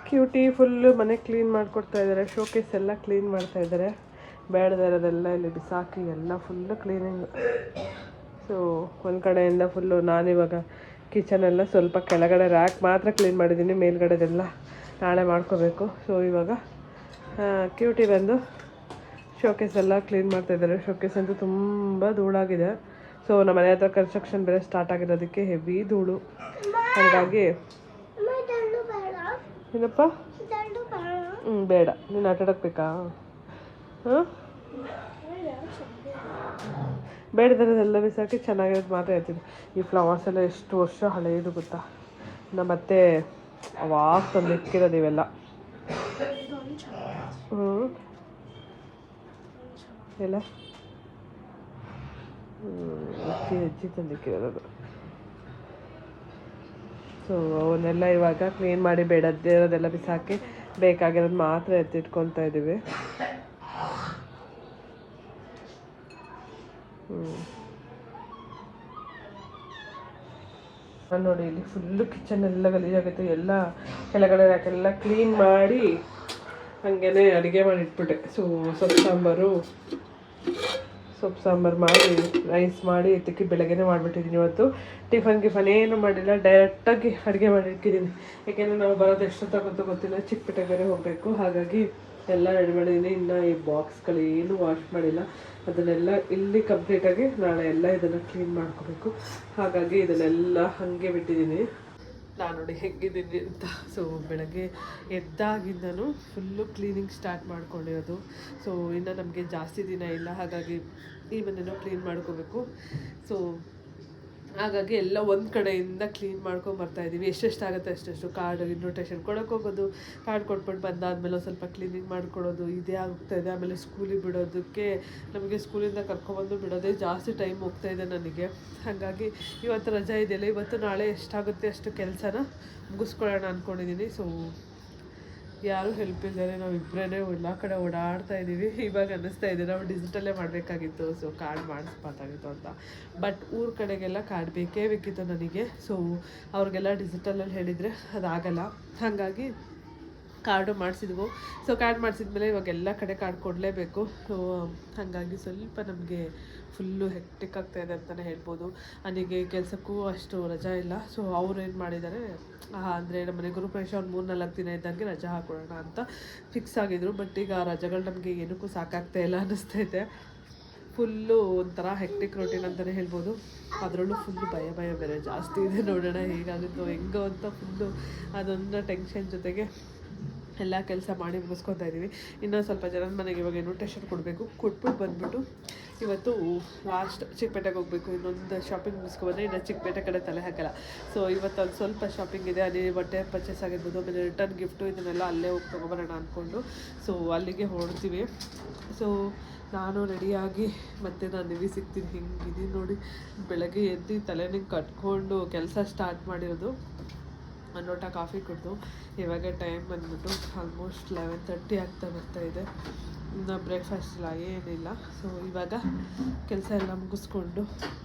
Cutie full ಮನೆ clean ಮಾಡಿಕೊಡ್ತಾ ಇದ್ದಾರೆ. ಶೋಕೇಸ್ ಎಲ್ಲ ಕ್ಲೀನ್ ಮಾಡ್ತಾ ಇದ್ದಾರೆ. ಬೇಡದಿರೋದೆಲ್ಲ ಇಲ್ಲಿ ಬಿಸಾಕಿ ಎಲ್ಲ ಫುಲ್ಲು ಕ್ಲೀನಿಂಗ್. ಸೊ ಒಂದು ಕಡೆಯಿಂದ ಫುಲ್ಲು ನಾನಿವಾಗ ಕಿಚನೆಲ್ಲ ಸ್ವಲ್ಪ ಕೆಳಗಡೆ ರ್ಯಾಕ್ ಮಾತ್ರ ಕ್ಲೀನ್ ಮಾಡಿದ್ದೀನಿ, ಮೇಲ್ಗಡೆದೆಲ್ಲ ನಾಳೆ ಮಾಡ್ಕೋಬೇಕು. ಸೊ ಇವಾಗ ಕ್ಯೂಟಿ ಬಂದು ಶೋಕೇಸ್ ಎಲ್ಲ ಕ್ಲೀನ್ ಮಾಡ್ತಾಯಿದ್ದಾರೆ. ಶೋಕೇಸ್ ಅಂತೂ ತುಂಬ ಧೂಳಾಗಿದೆ. ಸೊ ನಮ್ಮ ಮನೆ ಹತ್ರ ಕನ್ಸ್ಟ್ರಕ್ಷನ್ ಬೇರೆ ಸ್ಟಾರ್ಟ್ ಆಗಿರೋದಕ್ಕೆ ಹೆವಿ ಧೂಳು. ಹಾಗಾಗಿ ಏನಪ್ಪ ಬೇಡ, ನೀನು ಆಟ ಆಡೋಕ್ಬೇಕಾ? ಹಾಂ, ಬೇಡದೆಲ್ಲ ಬಿಸಾಕಿ ಚೆನ್ನಾಗಿರೋದು ಮಾತ್ರ ಹೇಳ್ತೀನಿ. ಈ ಫ್ಲವರ್ಸ್ ಎಲ್ಲ ಎಷ್ಟು ವರ್ಷ ಹಳೆಯದು ಗೊತ್ತಾ? ನಮ್ಮ ಮತ್ತೆ ಅವಾಗ ತಂದಿಕ್ಕಿರೋದು ಇವೆಲ್ಲ. ಎಲ್ಲ ಹೆಚ್ಚಿ ತಂದಿಕ್ಕಿರೋದು. ಸೊ ಅವನ್ನೆಲ್ಲ ಇವಾಗ ಕ್ಲೀನ್ ಮಾಡಿ ಬೇಡದಿರೋದೆಲ್ಲ ಬಿಸಾಕಿ ಬೇಕಾಗಿರೋದು ಮಾತ್ರ ಎತ್ತಿಟ್ಕೊತಾ ಇದ್ದೀವಿ. ನೋಡಿ ಇಲ್ಲಿ ಫುಲ್ಲು ಕಿಚನ್ ಎಲ್ಲ ಗಲೀಜಾಗುತ್ತೆ. ಎಲ್ಲ ಕೆಳಗಡೆ ಯಾಕೆಲ್ಲ ಕ್ಲೀನ್ ಮಾಡಿ ಹಾಗೇ ಅಡುಗೆ ಮಾಡಿ ಇಟ್ಬಿಟ್ಟೆ. ಸೊ ಸೊಪ್ಪು ಸಾಂಬಾರು ಮಾಡಿ ರೈಸ್ ಮಾಡಿ ಎತ್ತಕ್ಕೆ ಬೆಳಗ್ಗೆನೇ ಮಾಡಿಬಿಟ್ಟಿದ್ದೀನಿ. ಇವತ್ತು ಟಿಫನ್ ಏನು ಮಾಡಿಲ್ಲ, ಡೈರೆಕ್ಟಾಗಿ ಅಡುಗೆ ಮಾಡಿ ಇಟ್ಟಿದ್ದೀನಿ. ಯಾಕೆಂದರೆ ನಾವು ಬರೋದು ಎಷ್ಟೊತ್ತಾಗುತ್ತೋ ಗೊತ್ತಿಲ್ಲ, ಚಿಕ್ಕಪೇಟೆ ಬೇರೆ ಹೋಗಬೇಕು. ಹಾಗಾಗಿ ಎಲ್ಲ ರೆಡಿ ಮಾಡಿದ್ದೀನಿ. ಇನ್ನು ಈ ಬಾಕ್ಸ್ಗಳೇನು ವಾಶ್ ಮಾಡಿಲ್ಲ, ಅದನ್ನೆಲ್ಲ ಇಲ್ಲಿ ಕಂಪ್ಲೀಟಾಗಿ ನಾಳೆ ಎಲ್ಲ ಇದನ್ನು ಕ್ಲೀನ್ ಮಾಡ್ಕೋಬೇಕು. ಹಾಗಾಗಿ ಇದನ್ನೆಲ್ಲ ಹಾಗೆ ಬಿಟ್ಟಿದ್ದೀನಿ. ನಾನು ನೋಡಿ ಹೇಗಿದ್ದೀನಿ ಅಂತ. ಸೊ ಬೆಳಗ್ಗೆ ಎದ್ದಾಗಿಂದನೂ ಫುಲ್ಲು ಕ್ಲೀನಿಂಗ್ ಸ್ಟಾರ್ಟ್ ಮಾಡ್ಕೊಂಡಿರೋದು. ಸೊ ಇನ್ನು ನಮಗೆ ಜಾಸ್ತಿ ದಿನ ಇಲ್ಲ, ಹಾಗಾಗಿ ಈ ಮನೆಯೂ ಕ್ಲೀನ್ ಮಾಡ್ಕೋಬೇಕು. ಸೊ ಹಾಗಾಗಿ ಎಲ್ಲ ಒಂದು ಕಡೆಯಿಂದ ಕ್ಲೀನ್ ಮಾಡ್ಕೊಂಬರ್ತಾಯಿದ್ದೀವಿ. ಎಷ್ಟೆಷ್ಟಾಗುತ್ತೆ ಅಷ್ಟೆಷ್ಟು. ಕಾರ್ಡ್ ಇನ್ವಿಟೇಷನ್ ಕೊಡೋಕೆ ಹೋಗೋದು, ಕಾರ್ಡ್ ಕೊಟ್ಬಿಟ್ಟು ಬಂದಾದಮೇಲೆ ಒಂದು ಸ್ವಲ್ಪ ಕ್ಲೀನಿಂಗ್ ಮಾಡಿಕೊಡೋದು, ಇದೇ ಆಗ್ತಾಯಿದೆ. ಆಮೇಲೆ ಸ್ಕೂಲಿಗೆ ಬಿಡೋದಕ್ಕೆ ನಮಗೆ ಸ್ಕೂಲಿಂದ ಕರ್ಕೊಬಂದು ಬಿಡೋದೇ ಜಾಸ್ತಿ ಟೈಮ್ ಹೋಗ್ತಾಯಿದೆ ನನಗೆ. ಹಾಗಾಗಿ ಇವತ್ತು ರಜೆ ಇದೆಯಲ್ಲ, ಇವತ್ತು ನಾಳೆ ಎಷ್ಟಾಗುತ್ತೆ ಅಷ್ಟು ಕೆಲಸನ ಮುಗಿಸ್ಕೊಳ್ಳೋಣ ಅಂದ್ಕೊಂಡಿದ್ದೀನಿ. ಸೊ ಯಾರೂ ಹೆಲ್ಪ್ ಇದ್ದಾರೆ, ನಾವು ಇಬ್ಬರೇ ಎಲ್ಲ ಕಡೆ ಓಡಾಡ್ತಾ ಇದ್ದೀವಿ. ಇವಾಗ ಅನ್ನಿಸ್ತಾ ಇದೆ ನಾವು ಡಿಜಿಟಲ್ಲೇ ಮಾಡಬೇಕಾಗಿತ್ತು, ಸೊ ಕಾರ್ಡ್ ಮಾಡಿಸ್ಬೇಕಾಗಿತ್ತು ಅಂತ. ಬಟ್ ಊರ ಕಡೆಗೆಲ್ಲ ಕಾರ್ಡ್ ಬೇಕಿತ್ತು ನನಗೆ. ಸೊ ಅವ್ರಿಗೆಲ್ಲ ಡಿಜಿಟಲಲ್ಲಿ ಹೇಳಿದರೆ ಅದಾಗಲ್ಲ. ಹಾಗಾಗಿ ಕಾರ್ಡು ಮಾಡಿಸಿದ್ವು. ಸೊ ಕಾರ್ಡ್ ಮಾಡಿಸಿದ್ಮೇಲೆ ಇವಾಗ ಎಲ್ಲ ಕಡೆ ಕಾರ್ಡ್ ಕೊಡಲೇಬೇಕು. ಸೊ ಹಾಗಾಗಿ ಸ್ವಲ್ಪ ನಮಗೆ ಫುಲ್ಲು ಹೆಕ್ಟಿಕ್ ಆಗ್ತಾಯಿದೆ ಅಂತಲೇ ಹೇಳ್ಬೋದು. ನನಗೆ ಕೆಲಸಕ್ಕೂ ಅಷ್ಟು ರಜಾ ಇಲ್ಲ. ಸೊ ಅವ್ರು ಏನು ಮಾಡಿದ್ದಾರೆ ಅಂದರೆ ನಮ್ಮನೆ ಗುರುಪ್ರವೇಶ ಒಂದು 3-4 ದಿನ ಇದ್ದಂಗೆ ರಜಾ ಹಾಕೊಳ್ಳೋಣ ಅಂತ ಫಿಕ್ಸ್ ಆಗಿದ್ರು. ಬಟ್ ಈಗ ಆ ರಜೆಗಳು ನಮಗೆ ಏನಕ್ಕೂ ಸಾಕಾಗ್ತಾ ಇಲ್ಲ ಅನ್ನಿಸ್ತೈತೆ. ಫುಲ್ಲು ಒಂಥರ ಹೆಕ್ಟಿಕ್ ರೊಟೀನ್ ಅಂತಲೇ ಹೇಳ್ಬೋದು. ಅದರಲ್ಲೂ ಫುಲ್ಲು ಭಯ ಬೇರೆ ಜಾಸ್ತಿ ಇದೆ. ನೋಡೋಣ ಹೇಗಾಗುತ್ತೋ ಹೆಂಗೋ ಅಂತ ಫುಲ್ಲು ಅದೊಂದು ಟೆನ್ಷನ್ ಜೊತೆಗೆ ಎಲ್ಲ ಕೆಲಸ ಮಾಡಿ ಮುಗಿಸ್ಕೊತಾ ಇದ್ದೀವಿ. ಇನ್ನೂ ಸ್ವಲ್ಪ ಜನದ ಮನೆಗೆ ಇವಾಗ ಇನ್ವಿಟೇಷನ್ ಕೊಡಬೇಕು. ಕೊಟ್ಬಿಟ್ಟು ಬಂದುಬಿಟ್ಟು ಇವತ್ತು ಲಾಸ್ಟ್ ಚಿಕ್ಕಪೇಟೆಗೆ ಹೋಗಬೇಕು. ಇನ್ನೊಂದು ಶಾಪಿಂಗ್ ಮುಗಿಸ್ಕೊಬಂದರೆ ಇನ್ನು ಚಿಕ್ಕಪೇಟೆ ಕಡೆ ತಲೆ ಹಾಕಲ್ಲ. ಸೊ ಇವತ್ತು ಒಂದು ಸ್ವಲ್ಪ ಶಾಪಿಂಗ್ ಇದೆ. ಅಲ್ಲಿ ಬಟ್ಟೆ ಪರ್ಚೇಸ್ ಆಗಿರ್ಬೋದು, ಆಮೇಲೆ ರಿಟರ್ನ್ ಗಿಫ್ಟು ಇದನ್ನೆಲ್ಲ ಅಲ್ಲೇ ಹೋಗಿ ತೊಗೊಬರೋಣ ಅಂದ್ಕೊಂಡು ಸೊ ಅಲ್ಲಿಗೆ ಹೊರಡ್ತೀವಿ. ಸೊ ನಾನು ರೆಡಿಯಾಗಿ ಮತ್ತೆ ನಾನು ನಿಮಗೆ ಸಿಗ್ತೀನಿ. ಹಿಂಗಿದ್ದೀನಿ ನೋಡಿ, ಬೆಳಗ್ಗೆ ಎದ್ದು ತಲೆನಿಗೆ ಕಟ್ಕೊಂಡು ಕೆಲಸ ಸ್ಟಾರ್ಟ್ ಮಾಡಿರೋದು. ಒಂದು ಲೋಟ ಕಾಫಿ ಕುಡಿದು ಇವಾಗ ಟೈಮ್ ಬಂದ್ಬಿಟ್ಟು ಆಲ್ಮೋಸ್ಟ್ 11:30 ಆಗ್ತಾ ಬರ್ತಾಯಿದೆ. ಇನ್ನು ಬ್ರೇಕ್ಫಾಸ್ಟ್ ಇಲ್ಲ, ಏನಿಲ್ಲ. ಸೊ ಇವಾಗ ಕೆಲಸ ಎಲ್ಲ ಮುಗಿಸ್ಕೊಂಡು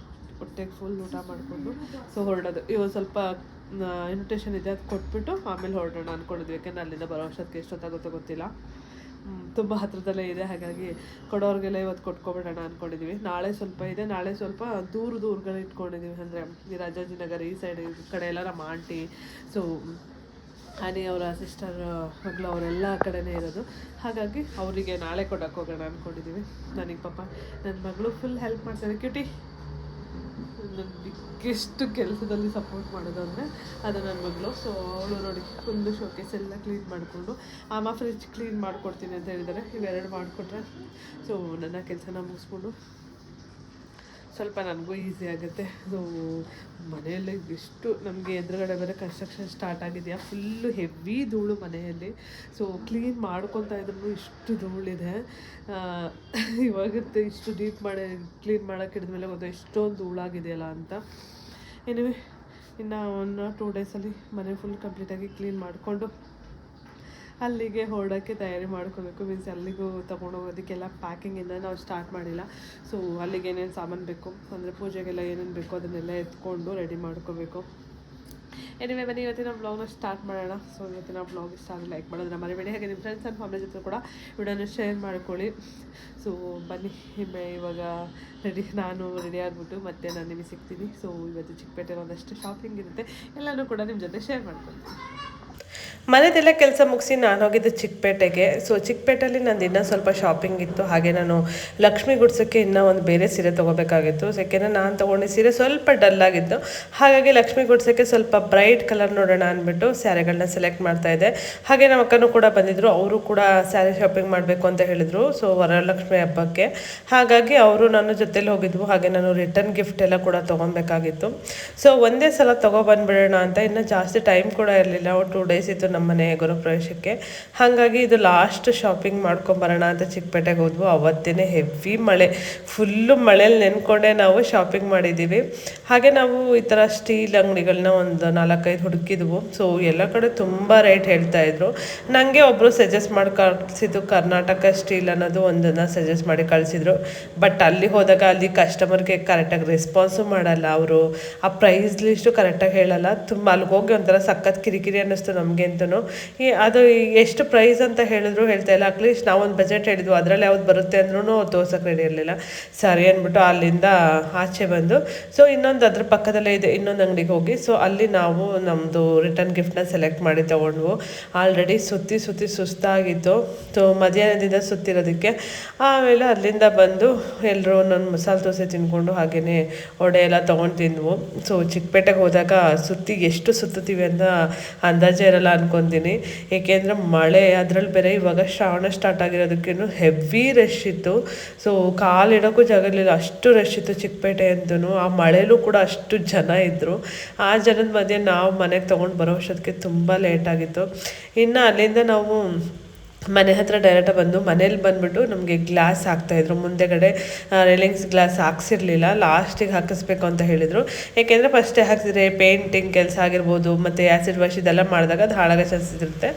ಹೊಟ್ಟೆಗೆ ಫುಲ್ ಊಟ ಮಾಡಿಕೊಂಡು ಸೊ ಹೊರಡೋದು. ಇವಾಗ ಸ್ವಲ್ಪ ಇನ್ವಿಟೇಷನ್ ಇದೆ, ಅದು ಕೊಟ್ಬಿಟ್ಟು ಆಮೇಲೆ ಹೊರಡೋಣ ಅಂದ್ಕೊಂಡಿದ್ವಿ. ಯಾಕೆಂದರೆ ಅಲ್ಲಿಂದ ಬರೋ ವರ್ಷಕ್ಕೆ ಎಷ್ಟೊತ್ತಾಗುತ್ತೋ ಗೊತ್ತಿಲ್ಲ, ತುಂಬ ಹತ್ತಿರದಲ್ಲೇ ಇದೆ. ಹಾಗಾಗಿ ಕೊಡೋರಿಗೆಲ್ಲ ಇವತ್ತು ಕೊಟ್ಕೊಬಿಡೋಣ ಅಂದ್ಕೊಂಡಿದ್ದೀವಿ. ನಾಳೆ ಸ್ವಲ್ಪ ಇದೆ, ನಾಳೆ ಸ್ವಲ್ಪ ದೂರಗಳು ಇಟ್ಕೊಂಡಿದ್ದೀವಿ. ಅಂದರೆ ಈ ರಾಜಾಜಿನಗರ ಈ ಸೈಡ್ ಕಡೆ ಎಲ್ಲ ನಮ್ಮ ಆಂಟಿ, ಸೊ ಆನೆ ಅವರ ಸಿಸ್ಟರ್ ಮಗಳು ಅವರೆಲ್ಲ ಆ ಕಡೆನೇ ಇರೋದು. ಹಾಗಾಗಿ ಅವರಿಗೆ ನಾಳೆ ಕೊಡೋಕೆ ಹೋಗೋಣ ಅಂದ್ಕೊಂಡಿದ್ದೀವಿ. ನನಗೆ ಪಾಪ ನನ್ನ ಮಗಳು ಫುಲ್ ಹೆಲ್ಪ್ ಮಾಡ್ತಾರೆ. ಕ್ಯೂಟಿ ನನ್ನ ಬಿಗ್ಗೆಸ್ಟ್ ಕೆಲಸದಲ್ಲಿ ಸಪೋರ್ಟ್ ಮಾಡೋದು ಅಂದರೆ ಅದು ನನ್ನ ಮಗಳು. ಸೊ ಅವಳು ನೋಡಿ ಫುಲ್ಲು ಶೋಕೇಸ್ ಎಲ್ಲ ಕ್ಲೀನ್ ಮಾಡಿಕೊಂಡು ಫ್ರಿಜ್ ಕ್ಲೀನ್ ಮಾಡಿಕೊಡ್ತೀನಿ ಅಂತ ಹೇಳಿದ್ದಾರೆ. ಇವೆರಡು ಮಾಡಿಕೊಟ್ರೆ ಸೊ ನನ್ನ ಕೆಲಸನ ಮುಗಿಸ್ಕೊಂಡು ಸ್ವಲ್ಪ ನನಗೂ ಈಸಿ ಆಗುತ್ತೆ. ಸೊ ಮನೆಯಲ್ಲಿ ಎಷ್ಟು ನಮಗೆ ಎದುರುಗಡೆ ಬೇರೆ ಕನ್ಸ್ಟ್ರಕ್ಷನ್ ಸ್ಟಾರ್ಟ್ ಆಗಿದೆಯಾ, ಫುಲ್ಲು ಹೆವಿ ಧೂಳು ಮನೆಯಲ್ಲಿ. ಸೊ ಕ್ಲೀನ್ ಮಾಡ್ಕೊತಾ ಇದ್ರೂ ಇಷ್ಟು ಧೂಳಿದೆ. ಇವಾಗುತ್ತೆ ಇಷ್ಟು ಡೀಪ್ ಮಾಡಿ ಕ್ಲೀನ್ ಮಾಡೋಕ್ಕೆ ಹಿಡಿದ್ಮೇಲೆ ಗೊತ್ತು ಎಷ್ಟೊಂದು ಧೂಳಾಗಿದೆಯಲ್ಲ ಅಂತ. ಎನಿವೆ ಇನ್ನು 1-2 ಡೇಸಲ್ಲಿ ಮನೆ ಫುಲ್ ಕಂಪ್ಲೀಟಾಗಿ ಕ್ಲೀನ್ ಮಾಡಿಕೊಂಡು ಅಲ್ಲಿಗೆ ಹೊರಡೋಕ್ಕೆ ತಯಾರಿ ಮಾಡ್ಕೋಬೇಕು. ಮೀನ್ಸ್ ಅಲ್ಲಿಗೂ ತೊಗೊಂಡೋಗೋದಕ್ಕೆಲ್ಲ ಪ್ಯಾಕಿಂಗಿಂದ ನಾವು ಸ್ಟಾರ್ಟ್ ಮಾಡಿಲ್ಲ. ಸೊ ಅಲ್ಲಿಗೆ ಏನೇನು ಸಾಮಾನು ಬೇಕು ಅಂದರೆ ಪೂಜೆಗೆಲ್ಲ ಏನೇನು ಬೇಕೋ ಅದನ್ನೆಲ್ಲ ಎತ್ಕೊಂಡು ರೆಡಿ ಮಾಡ್ಕೋಬೇಕು. ಎನಿವೆ ಬನ್ನಿ ಇವತ್ತಿನ ಬ್ಲಾಗ್ನ ಸ್ಟಾರ್ಟ್ ಮಾಡೋಣ. ಸೊ ಇವತ್ತಿನ ಬ್ಲಾಗ್ ಇಷ್ಟ ಆದರೆ ಲೈಕ್ ಮಾಡೋದನ್ನ ಮರಿಬೇಡಿ. ಹಾಗೆ ನಿಮ್ಮ ಫ್ರೆಂಡ್ಸ್ ಆ್ಯಂಡ್ ಫ್ಯಾಮಿಲಿ ಜೊತೆ ಕೂಡ ವಿಡಿಯೋನ ಶೇರ್ ಮಾಡ್ಕೊಳ್ಳಿ. ಸೊ ಬನ್ನಿ ಇವಾಗ ನಾನು ರೆಡಿ ಆಗಿಬಿಟ್ಟು ಮತ್ತೆ ನಾನು ನಿಮಗೆ ಸಿಗ್ತೀನಿ. ಸೊ ಇವತ್ತು ಚಿಕ್ಕಪೇಟೆಯಲ್ಲಿ ಒಂದಷ್ಟು ಶಾಪಿಂಗ್ ಇರುತ್ತೆ, ಎಲ್ಲನೂ ಕೂಡ ನಿಮ್ಮ ಜೊತೆ ಶೇರ್ ಮಾಡ್ಕೊಳ್ತೀನಿ. ಮನೆದೆಲ್ಲ ಕೆಲಸ ಮುಗಿಸಿ ನಾನು ಹೋಗಿದ್ದು ಚಿಕ್ಕಪೇಟೆಗೆ. ಸೊ ಚಿಕ್ಕಪೇಟೆಯಲ್ಲಿ ನಂದು ಇನ್ನೂ ಸ್ವಲ್ಪ ಶಾಪಿಂಗ್ ಇತ್ತು. ಹಾಗೆ ನಾನು ಲಕ್ಷ್ಮಿ ಗುಡ್ಸೋಕ್ಕೆ ಇನ್ನೂ ಒಂದು ಬೇರೆ ಸೀರೆ ತೊಗೋಬೇಕಾಗಿತ್ತು. ಯಾಕೆಂದರೆ ನಾನು ತೊಗೊಂಡು ಸೀರೆ ಸ್ವಲ್ಪ ಡಲ್ ಆಗಿತ್ತು. ಹಾಗಾಗಿ ಲಕ್ಷ್ಮಿ ಗುಡ್ಸೋಕ್ಕೆ ಸ್ವಲ್ಪ ಬ್ರೈಟ್ ಕಲರ್ ನೋಡೋಣ ಅಂದ್ಬಿಟ್ಟು ಸ್ಯಾರಿಗಳನ್ನ ಸೆಲೆಕ್ಟ್ ಮಾಡ್ತಾಯಿದ್ದೆ. ಹಾಗೆ ನಮ್ಮ ಅಕ್ಕನೂ ಕೂಡ ಬಂದಿದ್ದರು, ಅವರು ಕೂಡ ಸ್ಯಾರಿ ಶಾಪಿಂಗ್ ಮಾಡಬೇಕು ಅಂತ ಹೇಳಿದರು. ಸೊ ವರಲಕ್ಷ್ಮಿ ಹಬ್ಬಕ್ಕೆ ಹಾಗಾಗಿ ಅವರು ನನ್ನ ಜೊತೆಲಿ ಹೋಗಿದ್ವು. ಹಾಗೆ ನಾನು ರಿಟರ್ನ್ ಗಿಫ್ಟ್ ಎಲ್ಲ ಕೂಡ ತೊಗೊಬೇಕಾಗಿತ್ತು. ಸೊ ಒಂದೇ ಸಲ ತೊಗೊಬಂದ್ಬಿಡೋಣ ಅಂತ, ಇನ್ನೂ ಜಾಸ್ತಿ ಟೈಮ್ ಕೂಡ ಇರಲಿಲ್ಲ. 2 ಡೇಸ್ ಇತ್ತು ನಮ್ಮ ಮನೆ ಗೃಹಪ್ರವೇಶಕ್ಕೆ. ಹಾಗಾಗಿ ಇದು ಲಾಸ್ಟ್ ಶಾಪಿಂಗ್ ಮಾಡ್ಕೊಂಬರೋಣ ಅಂತ ಚಿಕ್ಕಪೇಟೆಗೆ ಹೋದ್ವು. ಅವತ್ತೇ ಹೆವಿ ಮಳೆ, ಫುಲ್ಲು ಮಳೇಲಿ ನೆನ್ಕೊಂಡೆ ನಾವು ಶಾಪಿಂಗ್ ಮಾಡಿದ್ದೀವಿ. ಹಾಗೆ ನಾವು ಈ ಥರ ಸ್ಟೀಲ್ ಅಂಗಡಿಗಳನ್ನ ಒಂದು 4-5 ಹುಡುಕಿದ್ವು. ಸೊ ಎಲ್ಲ ಕಡೆ ತುಂಬ ರೇಟ್ ಹೇಳ್ತಾಯಿದ್ರು. ನನಗೆ ಒಬ್ಬರು ಸಜೆಸ್ಟ್ ಮಾಡಿ ಕಳಿಸಿದ್ದು ಕರ್ನಾಟಕ ಸ್ಟೀಲ್ ಅನ್ನೋದು ಒಂದನ್ನು ಸಜೆಸ್ಟ್ ಮಾಡಿ ಕಳಿಸಿದ್ರು. ಬಟ್ ಅಲ್ಲಿ ಹೋದಾಗ ಅಲ್ಲಿ ಕಸ್ಟಮರ್ಗೆ ಕರೆಕ್ಟಾಗಿ ರೆಸ್ಪಾನ್ಸು ಮಾಡಲ್ಲ, ಅವರು ಆ ಪ್ರೈಸ್ ಲಿಸ್ಟು ಕರೆಕ್ಟಾಗಿ ಹೇಳಲ್ಲ. ತುಂಬ ಅಲ್ಲಿಗೆ ಹೋಗಿ ಒಂಥರ ಸಖತ್ ಕಿರಿಕಿರಿ ಅನ್ನಿಸ್ತು ನಮಗೆ ಅಂತೂ. ಅದು ಎಷ್ಟು ಪ್ರೈಸ್ ಅಂತ ಹೇಳಿದ್ರು ಹೇಳ್ತಾ ಇಲ್ಲ. ಅಟ್ಲೀಸ್ಟ್ ನಾವೊಂದು ಬಜೆಟ್ ಹೇಳಿದ್ವು, ಅದರಲ್ಲಿ ಯಾವ್ದು ಬರುತ್ತೆ ಅಂದ್ರೂ ತೋರ್ಸೋಕೆ ರೆಡಿ ಇರಲಿಲ್ಲ. ಸರಿ ಅಂದ್ಬಿಟ್ಟು ಅಲ್ಲಿಂದ ಆಚೆ ಬಂದು ಸೊ ಇನ್ನೊಂದು ಅದ್ರ ಪಕ್ಕದಲ್ಲೇ ಇದೆ ಇನ್ನೊಂದು ಅಂಗಡಿಗೆ ಹೋಗಿ ಸೊ ಅಲ್ಲಿ ನಾವು ನಮ್ಮದು ರಿಟರ್ನ್ ಗಿಫ್ಟ್ನ ಸೆಲೆಕ್ಟ್ ಮಾಡಿ ತೊಗೊಂಡ್ವು. ಆಲ್ರೆಡಿ ಸುತ್ತಿ ಸುಸ್ತಾಗಿತ್ತು. ಸೊ ಮಧ್ಯಾಹ್ನದಿಂದ ಸುತ್ತಿರೋದಕ್ಕೆ ಆಮೇಲೆ ಅಲ್ಲಿಂದ ಬಂದು ಎಲ್ಲರೂ ನನ್ನ ಮಸಾಲೆ ದೋಸೆ ತಿಂದ್ಕೊಂಡು ಹಾಗೆಯೇ ವಡೆ ಎಲ್ಲ ತೊಗೊಂಡು ತಿಂದ್ವು. ಸೊ ಚಿಕ್ಕಪೇಟೆಗೆ ಹೋದಾಗ ಎಷ್ಟು ಸುತ್ತೀವಿ ಅಂತ ಅಂದಾಜೆ ಇರಲ್ಲ ಅನ್ಕೊತೀನಿ. ಏಕೆಂದರೆ ಮಳೆ, ಅದರಲ್ಲಿ ಬೇರೆ ಇವಾಗ ಶ್ರಾವಣ ಸ್ಟಾರ್ಟ್ ಆಗಿರೋದಕ್ಕೇನು ಹೆವಿ ರಶ್ ಇತ್ತು. ಸೊ ಕಾಲಿಡೋಕ್ಕೂ ಜಾಗ ಇರಲಿಲ್ಲ, ಅಷ್ಟು ರಶ್ ಇತ್ತು ಚಿಕ್ಕಪೇಟೆ ಅಂತೂ. ಆ ಮಳೆಯಲ್ಲೂ ಕೂಡ ಅಷ್ಟು ಜನ ಇದ್ದರು. ಆ ಜನದ ಮಧ್ಯೆ ನಾವು ಮನೆಗೆ ತೊಗೊಂಡು ಬರೋ ಅಷ್ಟೊತ್ತಿಗೆ ತುಂಬ ಲೇಟಾಗಿತ್ತು. ಇನ್ನು ಅಲ್ಲಿಂದ ನಾವು ಮನೆ ಹತ್ರ ಡೈರೆಕ್ಟಾಗಿ ಬಂದು ಮನೇಲಿ ಬಂದುಬಿಟ್ಟು ನಮಗೆ ಗ್ಲಾಸ್ ಹಾಕ್ತಾಯಿದ್ರು. ಮುಂದೆಗಡೆ ರೇಲಿಂಗ್ಸ್ ಗ್ಲಾಸ್ ಹಾಕ್ಸಿರ್ಲಿಲ್ಲ, ಲಾಸ್ಟಿಗೆ ಹಾಕಿಸ್ಬೇಕು ಅಂತ ಹೇಳಿದರು. ಏಕೆಂದರೆ ಫಸ್ಟೇ ಹಾಕ್ಸಿದ್ರೆ ಪೇಂಟಿಂಗ್ ಕೆಲಸ ಆಗಿರ್ಬೋದು ಮತ್ತು ಆ್ಯಸಿಡ್ ವಾಶ್ ಇದೆಲ್ಲ ಮಾಡಿದಾಗ ಅದು ಹಾಳಾಗೋ ಚಾನ್ಸಸ್ ಇರುತ್ತೆ,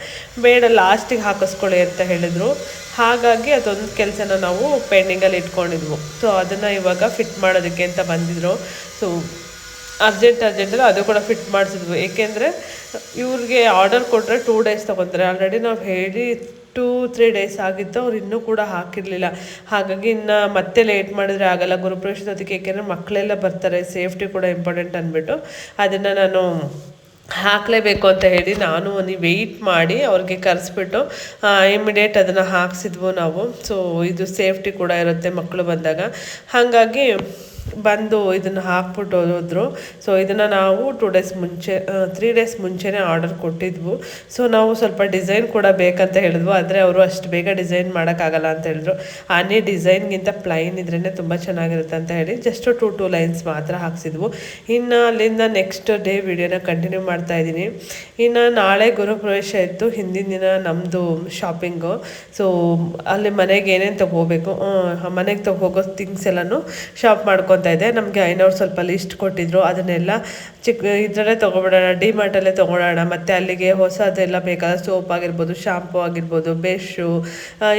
ಬೇಡ ಲಾಸ್ಟಿಗೆ ಹಾಕಿಸ್ಕೊಳ್ಳಿ ಅಂತ ಹೇಳಿದರು. ಹಾಗಾಗಿ ಅದೊಂದು ಕೆಲಸನ ನಾವು ಪೆಂಡಿಂಗಲ್ಲಿ ಇಟ್ಕೊಂಡಿದ್ವು. ಸೊ ಅದನ್ನು ಇವಾಗ ಫಿಟ್ ಮಾಡೋದಕ್ಕೆ ಅಂತ ಬಂದಿದ್ದರು. ಸೊ ಅರ್ಜೆಂಟಲ್ಲಿ ಅದು ಕೂಡ ಫಿಟ್ ಮಾಡಿಸಿದ್ವು. ಏಕೆಂದರೆ ಇವ್ರಿಗೆ ಆರ್ಡರ್ ಕೊಟ್ಟರೆ 2 ಡೇಸ್ ತೊಗೊತಾರೆ. ಆಲ್ರೆಡಿ ನಾವು ಹೇಳಿ 2-3 ಡೇಸ್ ಆಗಿತ್ತು, ಅವ್ರು ಇನ್ನೂ ಕೂಡ ಹಾಕಿರಲಿಲ್ಲ. ಹಾಗಾಗಿ ಇನ್ನು ಮತ್ತೆ ಲೇಟ್ ಮಾಡಿದ್ರೆ ಆಗಲ್ಲ ಗೃಹಪ್ರವೇಶದೊತ್ತಿಗೆ. ಏಕೆಂದರೆ ಮಕ್ಕಳೆಲ್ಲ ಬರ್ತಾರೆ, ಸೇಫ್ಟಿ ಕೂಡ ಇಂಪಾರ್ಟೆಂಟ್ ಅಂದ್ಬಿಟ್ಟು ಅದನ್ನು ನಾನು ಹಾಕಲೇಬೇಕು ಅಂತ ಹೇಳಿ ನಾನು ನೀವು ವೆಯ್ಟ್ ಮಾಡಿ ಅವ್ರಿಗೆ ಕರೆಸ್ಬಿಟ್ಟು ಇಮಿಡಿಯೇಟ್ ಅದನ್ನು ಹಾಕ್ಸಿದ್ವು ನಾವು. ಸೊ ಇದು ಸೇಫ್ಟಿ ಕೂಡ ಇರುತ್ತೆ ಮಕ್ಕಳು ಬಂದಾಗ. ಹಾಗಾಗಿ ಬಂದು ಇದನ್ನು ಹಾಕ್ಬಿಟ್ಟು ಹೋದ್ರು. ಸೊ ಇದನ್ನು ನಾವು 3 ಡೇಸ್ ಮುಂಚೆನೇ ಆರ್ಡರ್ ಕೊಟ್ಟಿದ್ವು. ಸೊ ನಾವು ಸ್ವಲ್ಪ ಡಿಸೈನ್ ಕೂಡ ಬೇಕಂತ ಹೇಳಿದ್ವು, ಆದರೆ ಅವರು ಅಷ್ಟು ಬೇಗ ಡಿಸೈನ್ ಮಾಡೋಕ್ಕಾಗಲ್ಲ ಅಂತ ಹೇಳಿದ್ರು. ಆನೇ ಡಿಸೈನ್ಗಿಂತ ಪ್ಲೈನ್ ಇದ್ರೇ ತುಂಬ ಚೆನ್ನಾಗಿರುತ್ತೆ ಅಂತ ಹೇಳಿ ಜಸ್ಟ್ 2 ಲೈನ್ಸ್ ಮಾತ್ರ ಹಾಕ್ಸಿದ್ವು. ಇನ್ನು ಅಲ್ಲಿಂದ ನೆಕ್ಸ್ಟ್ ಡೇ ವಿಡಿಯೋನ ಕಂಟಿನ್ಯೂ ಮಾಡ್ತಾಯಿದ್ದೀನಿ. ಇನ್ನು ನಾಳೆ ಗೃಹಪ್ರವೇಶ ಇತ್ತು, ಹಿಂದಿನ ದಿನ ನಮ್ಮದು ಶಾಪಿಂಗು. ಸೊ ಅಲ್ಲಿ ಮನೆಗೆ ಏನೇನು ತೊಗೋಬೇಕು, ಮನೆಗೆ ಹೋಗೋ ಥಿಂಗ್ಸ್ ಎಲ್ಲನೂ ಶಾಪ್ ಮಾಡ್ಕೊತಾ ಇದೆ. ನಮಗೆ ಐನವ್ರು ಸ್ವಲ್ಪ ಲಿಸ್ಟ್ ಕೊಟ್ಟಿದ್ರು, ಅದನ್ನೆಲ್ಲ ಇದರಲ್ಲೇ ತೊಗೊಬಿಡೋಣ, ಡಿಮಾರ್ಟಲ್ಲೇ ತೊಗೊಳೋಣ. ಮತ್ತು ಅಲ್ಲಿಗೆ ಹೊಸದೆಲ್ಲ ಬೇಕಾದ ಸೋಪ್ ಆಗಿರ್ಬೋದು, ಶಾಂಪೂ ಆಗಿರ್ಬೋದು, ಬೇಶು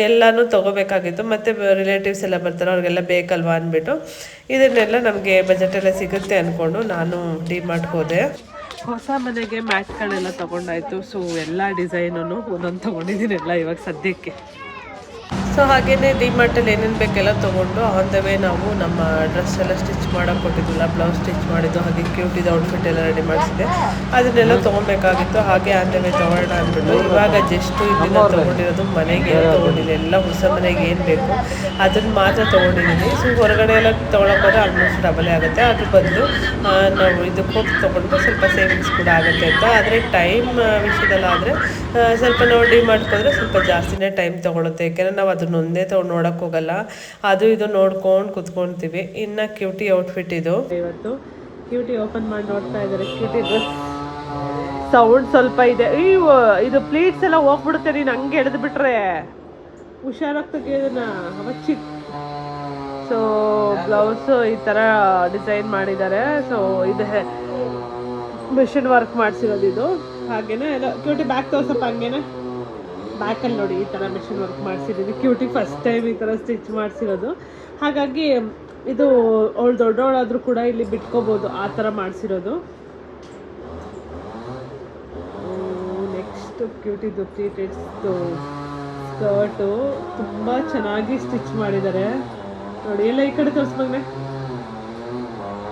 ಎಲ್ಲನೂ ತೊಗೋಬೇಕಾಗಿತ್ತು. ಮತ್ತು ರಿಲೇಟಿವ್ಸ್ ಎಲ್ಲ ಬರ್ತಾರೆ, ಅವ್ರಿಗೆಲ್ಲ ಬೇಕಲ್ವಾ ಅಂದ್ಬಿಟ್ಟು ಇದನ್ನೆಲ್ಲ ನಮಗೆ ಬಜೆಟಲ್ಲೇ ಸಿಗುತ್ತೆ ಅಂದ್ಕೊಂಡು ನಾನು ಡಿಮಾರ್ಟ್ಗೆ ಹೋದೆ. ಹೊಸ ಮನೆಗೆ ಮ್ಯಾಟ್ಗಳೆಲ್ಲ ತೊಗೊಂಡಾಯ್ತು. ಸೊ ಎಲ್ಲ ಡಿಸೈನೂ ಒಂದೊಂದು ತೊಗೊಂಡಿದ್ದೀನಿ ಎಲ್ಲ ಇವಾಗ ಸದ್ಯಕ್ಕೆ. ಸೊ ಹಾಗೆಯೇ ಡಿಮಾರ್ಟಲ್ಲಿ ಏನೇನು ಬೇಕೆಲ್ಲ ತೊಗೊಂಡು ಆನ್ ದ ವೇ ನಾವು ನಮ್ಮ ಡ್ರೆಸ್ ಎಲ್ಲ ಸ್ಟಿಚ್ ಮಾಡೋಕೆ ಕೊಟ್ಟಿದ್ದಿಲ್ಲ, ಬ್ಲೌಸ್ ಸ್ಟಿಚ್ ಮಾಡಿದ್ದು, ಹಾಗೆ ಕ್ಯೂಟಿದು ಔಟ್ಫಿಟ್ ಎಲ್ಲ ರೆಡಿ ಮಾಡಿಸಿದೆ. ಅದನ್ನೆಲ್ಲ ತೊಗೊಬೇಕಾಗಿತ್ತು. ಹಾಗೆ ಆನ್ ದ ವೇ ತೊಗೊಳ್ಳೋಣ ಅಂದ್ಬಿಟ್ಟು ಇವಾಗ ಜಸ್ಟು ಇದನ್ನು ತೊಗೊಂಡಿರೋದು. ಮನೆಗೆ ಏನು ತೊಗೊಂಡಿದ್ದೀನಿ, ಎಲ್ಲ ಹೊಸ ಮನೆಗೆ ಏನು ಬೇಕು ಅದನ್ನು ಮಾತ್ರ ತೊಗೊಂಡಿದ್ದೀನಿ. ಸೊ ಹೊರಗಡೆ ಎಲ್ಲ ತೊಗೊಳಕ್ಕೋದ್ರೆ ಆಲ್ಮೋಸ್ಟ್ ಡಬಲೇ ಆಗುತ್ತೆ. ಅದ್ರ ಬದಲು ನಾವು ಇದಕ್ಕೆ ಹೋಗಿ ತೊಗೊಂಡ್ರೆ ಸ್ವಲ್ಪ ಸೇವಿಂಗ್ಸ್ ಕೂಡ ಆಗುತ್ತೆ ಅಂತ. ಆದರೆ ಟೈಮ್ ವಿಷಯದಲ್ಲಾದರೆ ಸ್ವಲ್ಪ ನಾವು ಡಿಮಾರ್ಟ್ಗೆ ಹೋದರೆ ಸ್ವಲ್ಪ ಜಾಸ್ತಿನೇ ಟೈಮ್ ತೊಗೊಳುತ್ತೆ. ಏಕೆಂದರೆ ನಾವು ಅದನ್ನೊಂದೇ ನೋಡೋಕ್ಕೆ ಹೋಗಲ್ಲ, ಅದು ಇದು ನೋಡ್ಕೊಂಡು ಕುತ್ಕೊಳ್ತೀವಿ. ಇನ್ನು ಕ್ಯೂಟಿ ಔಟ್ಫಿಟ್ ಇದು. ಇವತ್ತು ಕ್ಯೂಟಿ ಓಪನ್ ಮಾಡಿ ನೋಡ್ತಾ ಇದ್ದಾರೆ. ಕ್ಯೂಟಿ ಡ್ರೆಸ್ ಸೌಂಡ್ ಸ್ವಲ್ಪ ಇದೆ. ಇದು ಪ್ಲೀಟ್ಸ್ ಎಲ್ಲ ಹೋಗ್ಬಿಡುತ್ತೆ, ನೀನು ಹಂಗೆ ಎಳೆದು ಬಿಟ್ರೆ ಹುಷಾರಾಗಿ ತೆಗಿಯೋದನ್ನ ಅವಚ್ಚಿ. ಸೊ ಬ್ಲೌಸ್ ಈ ಥರ ಡಿಸೈನ್ ಮಾಡಿದ್ದಾರೆ. ಸೊ ಇದು ಮಿಷಿನ್ ವರ್ಕ್ ಮಾಡಿಸಿರೋದು ಇದು. ಹಾಗೇನೆ ಎಲ್ಲ ಕ್ಯೂಟಿ ಬ್ಯಾಕ್ ತೋರ್ಸಪ್ಪ, ಹಂಗೇನೆ ಬ್ಯಾಕಲ್ಲಿ ನೋಡಿ ಈ ಥರ ಮಿಷಿನ್ ವರ್ಕ್ ಮಾಡಿಸಿದ್ದೀನಿ. ಕ್ಯೂಟಿ ಫಸ್ಟ್ ಟೈಮ್ ಈ ಥರ ಸ್ಟಿಚ್ ಮಾಡಿಸಿರೋದು. ಹಾಗಾಗಿ ಇದು ಅವಳು ದೊಡ್ಡವಳಾದರೂ ಕೂಡ ಇಲ್ಲಿ ಬಿಟ್ಕೋಬೋದು, ಆ ಥರ ಮಾಡಿಸಿರೋದು. ಕ್ಯೂಟಿದ್ದು ಪ್ಲೀಟೆಡ್ಸ್ದು ಸ್ಕರ್ಟು ತುಂಬ ಚೆನ್ನಾಗಿ ಸ್ಟಿಚ್ ಮಾಡಿದ್ದಾರೆ ನೋಡಿ. ಎಲ್ಲ ಈ ಕಡೆ ತೋರಿಸ್ಬಂದ್ರೆ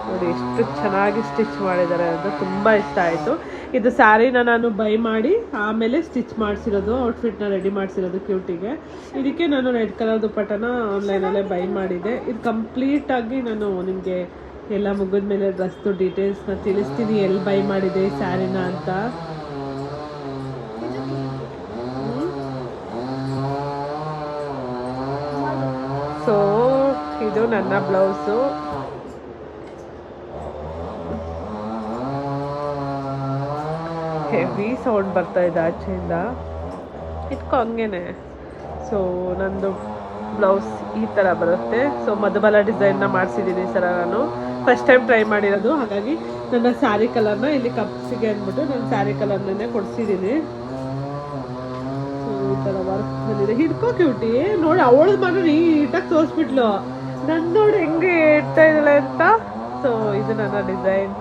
ನೋಡಿ ಎಷ್ಟು ಚೆನ್ನಾಗಿ ಸ್ಟಿಚ್ ಮಾಡಿದ್ದಾರೆ ಅಂತ ತುಂಬ ಇಷ್ಟ ಆಯಿತು. ಇದು ಸ್ಯಾರಿನ ನಾನು ಬೈ ಮಾಡಿ ಆಮೇಲೆ ಸ್ಟಿಚ್ ಮಾಡಿಸಿರೋದು, ಔಟ್ಫಿಟ್ನ ರೆಡಿ ಮಾಡಿಸಿರೋದು ಕ್ಯೂಟಿಗೆ. ಇದಕ್ಕೆ ನಾನು ರೆಡ್ ಕಲರ್ ದುಪ್ಪಟ್ಟನ ಆನ್ಲೈನಲ್ಲೇ ಬೈ ಮಾಡಿದೆ. ಇದು ಕಂಪ್ಲೀಟಾಗಿ ನಾನು ನಿಮಗೆ ಎಲ್ಲ ಮುಗಿದ ಮೇಲೆ ಡ್ರೆಸ್ದು ಡೀಟೇಲ್ಸ್ನ ತಿಳಿಸ್ತೀನಿ, ಎಲ್ಲಿ ಬೈ ಮಾಡಿದೆ ಈ ಸ್ಯಾರಿನ ಅಂತ. ಸೊ ಇದು ನನ್ನ ಬ್ಲೌಸು. ಹೆವಿ ಸೌಂಡ್ ಬರ್ತಾ ಇದೆ ಆಚೆಯಿಂದ, ಇಟ್ಕೊ ಹಂಗೇನೆ. ಸೊ ನಂದು ಬ್ಲೌಸ್ ಈ ಥರ ಬರುತ್ತೆ. ಸೊ ಮಧುಬಾಲ ಡಿಸೈನ್ನ ಮಾಡಿಸಿದ್ದೀನಿ ಸರ. ನಾನು ಫಸ್ಟ್ ಟೈಮ್ ಟ್ರೈ ಮಾಡಿರೋದು, ಹಾಗಾಗಿ ನನ್ನ ಸ್ಯಾರಿ ಕಲರ್ನ ಇಲ್ಲಿ ಕಪ್ಸಿಗೆ ಅಂದ್ಬಿಟ್ಟು ನಾನು ಸ್ಯಾರಿ ಕಲರ್ನೇ ಕೊಡಿಸಿದ್ದೀನಿ. ಸೊ ಈ ಥರ ವರ್ಕ್ ಬಂದಿದೆ. ಹಿಡ್ಕೋ ಕ್ಯೂಟಿ, ನೋಡಿ ಅವಳದು ಮಾತ್ರ ನೀಟಾಗಿ ತೋರಿಸ್ಬಿಟ್ಲು, ನನ್ನ ನೋಡಿ ಹೆಂಗೆ ಇಡ್ತಾ ಇದ್ದಾಳೆ ಅಂತ. ಸೊ ಇದು ನನ್ನ ಡಿಸೈನ್.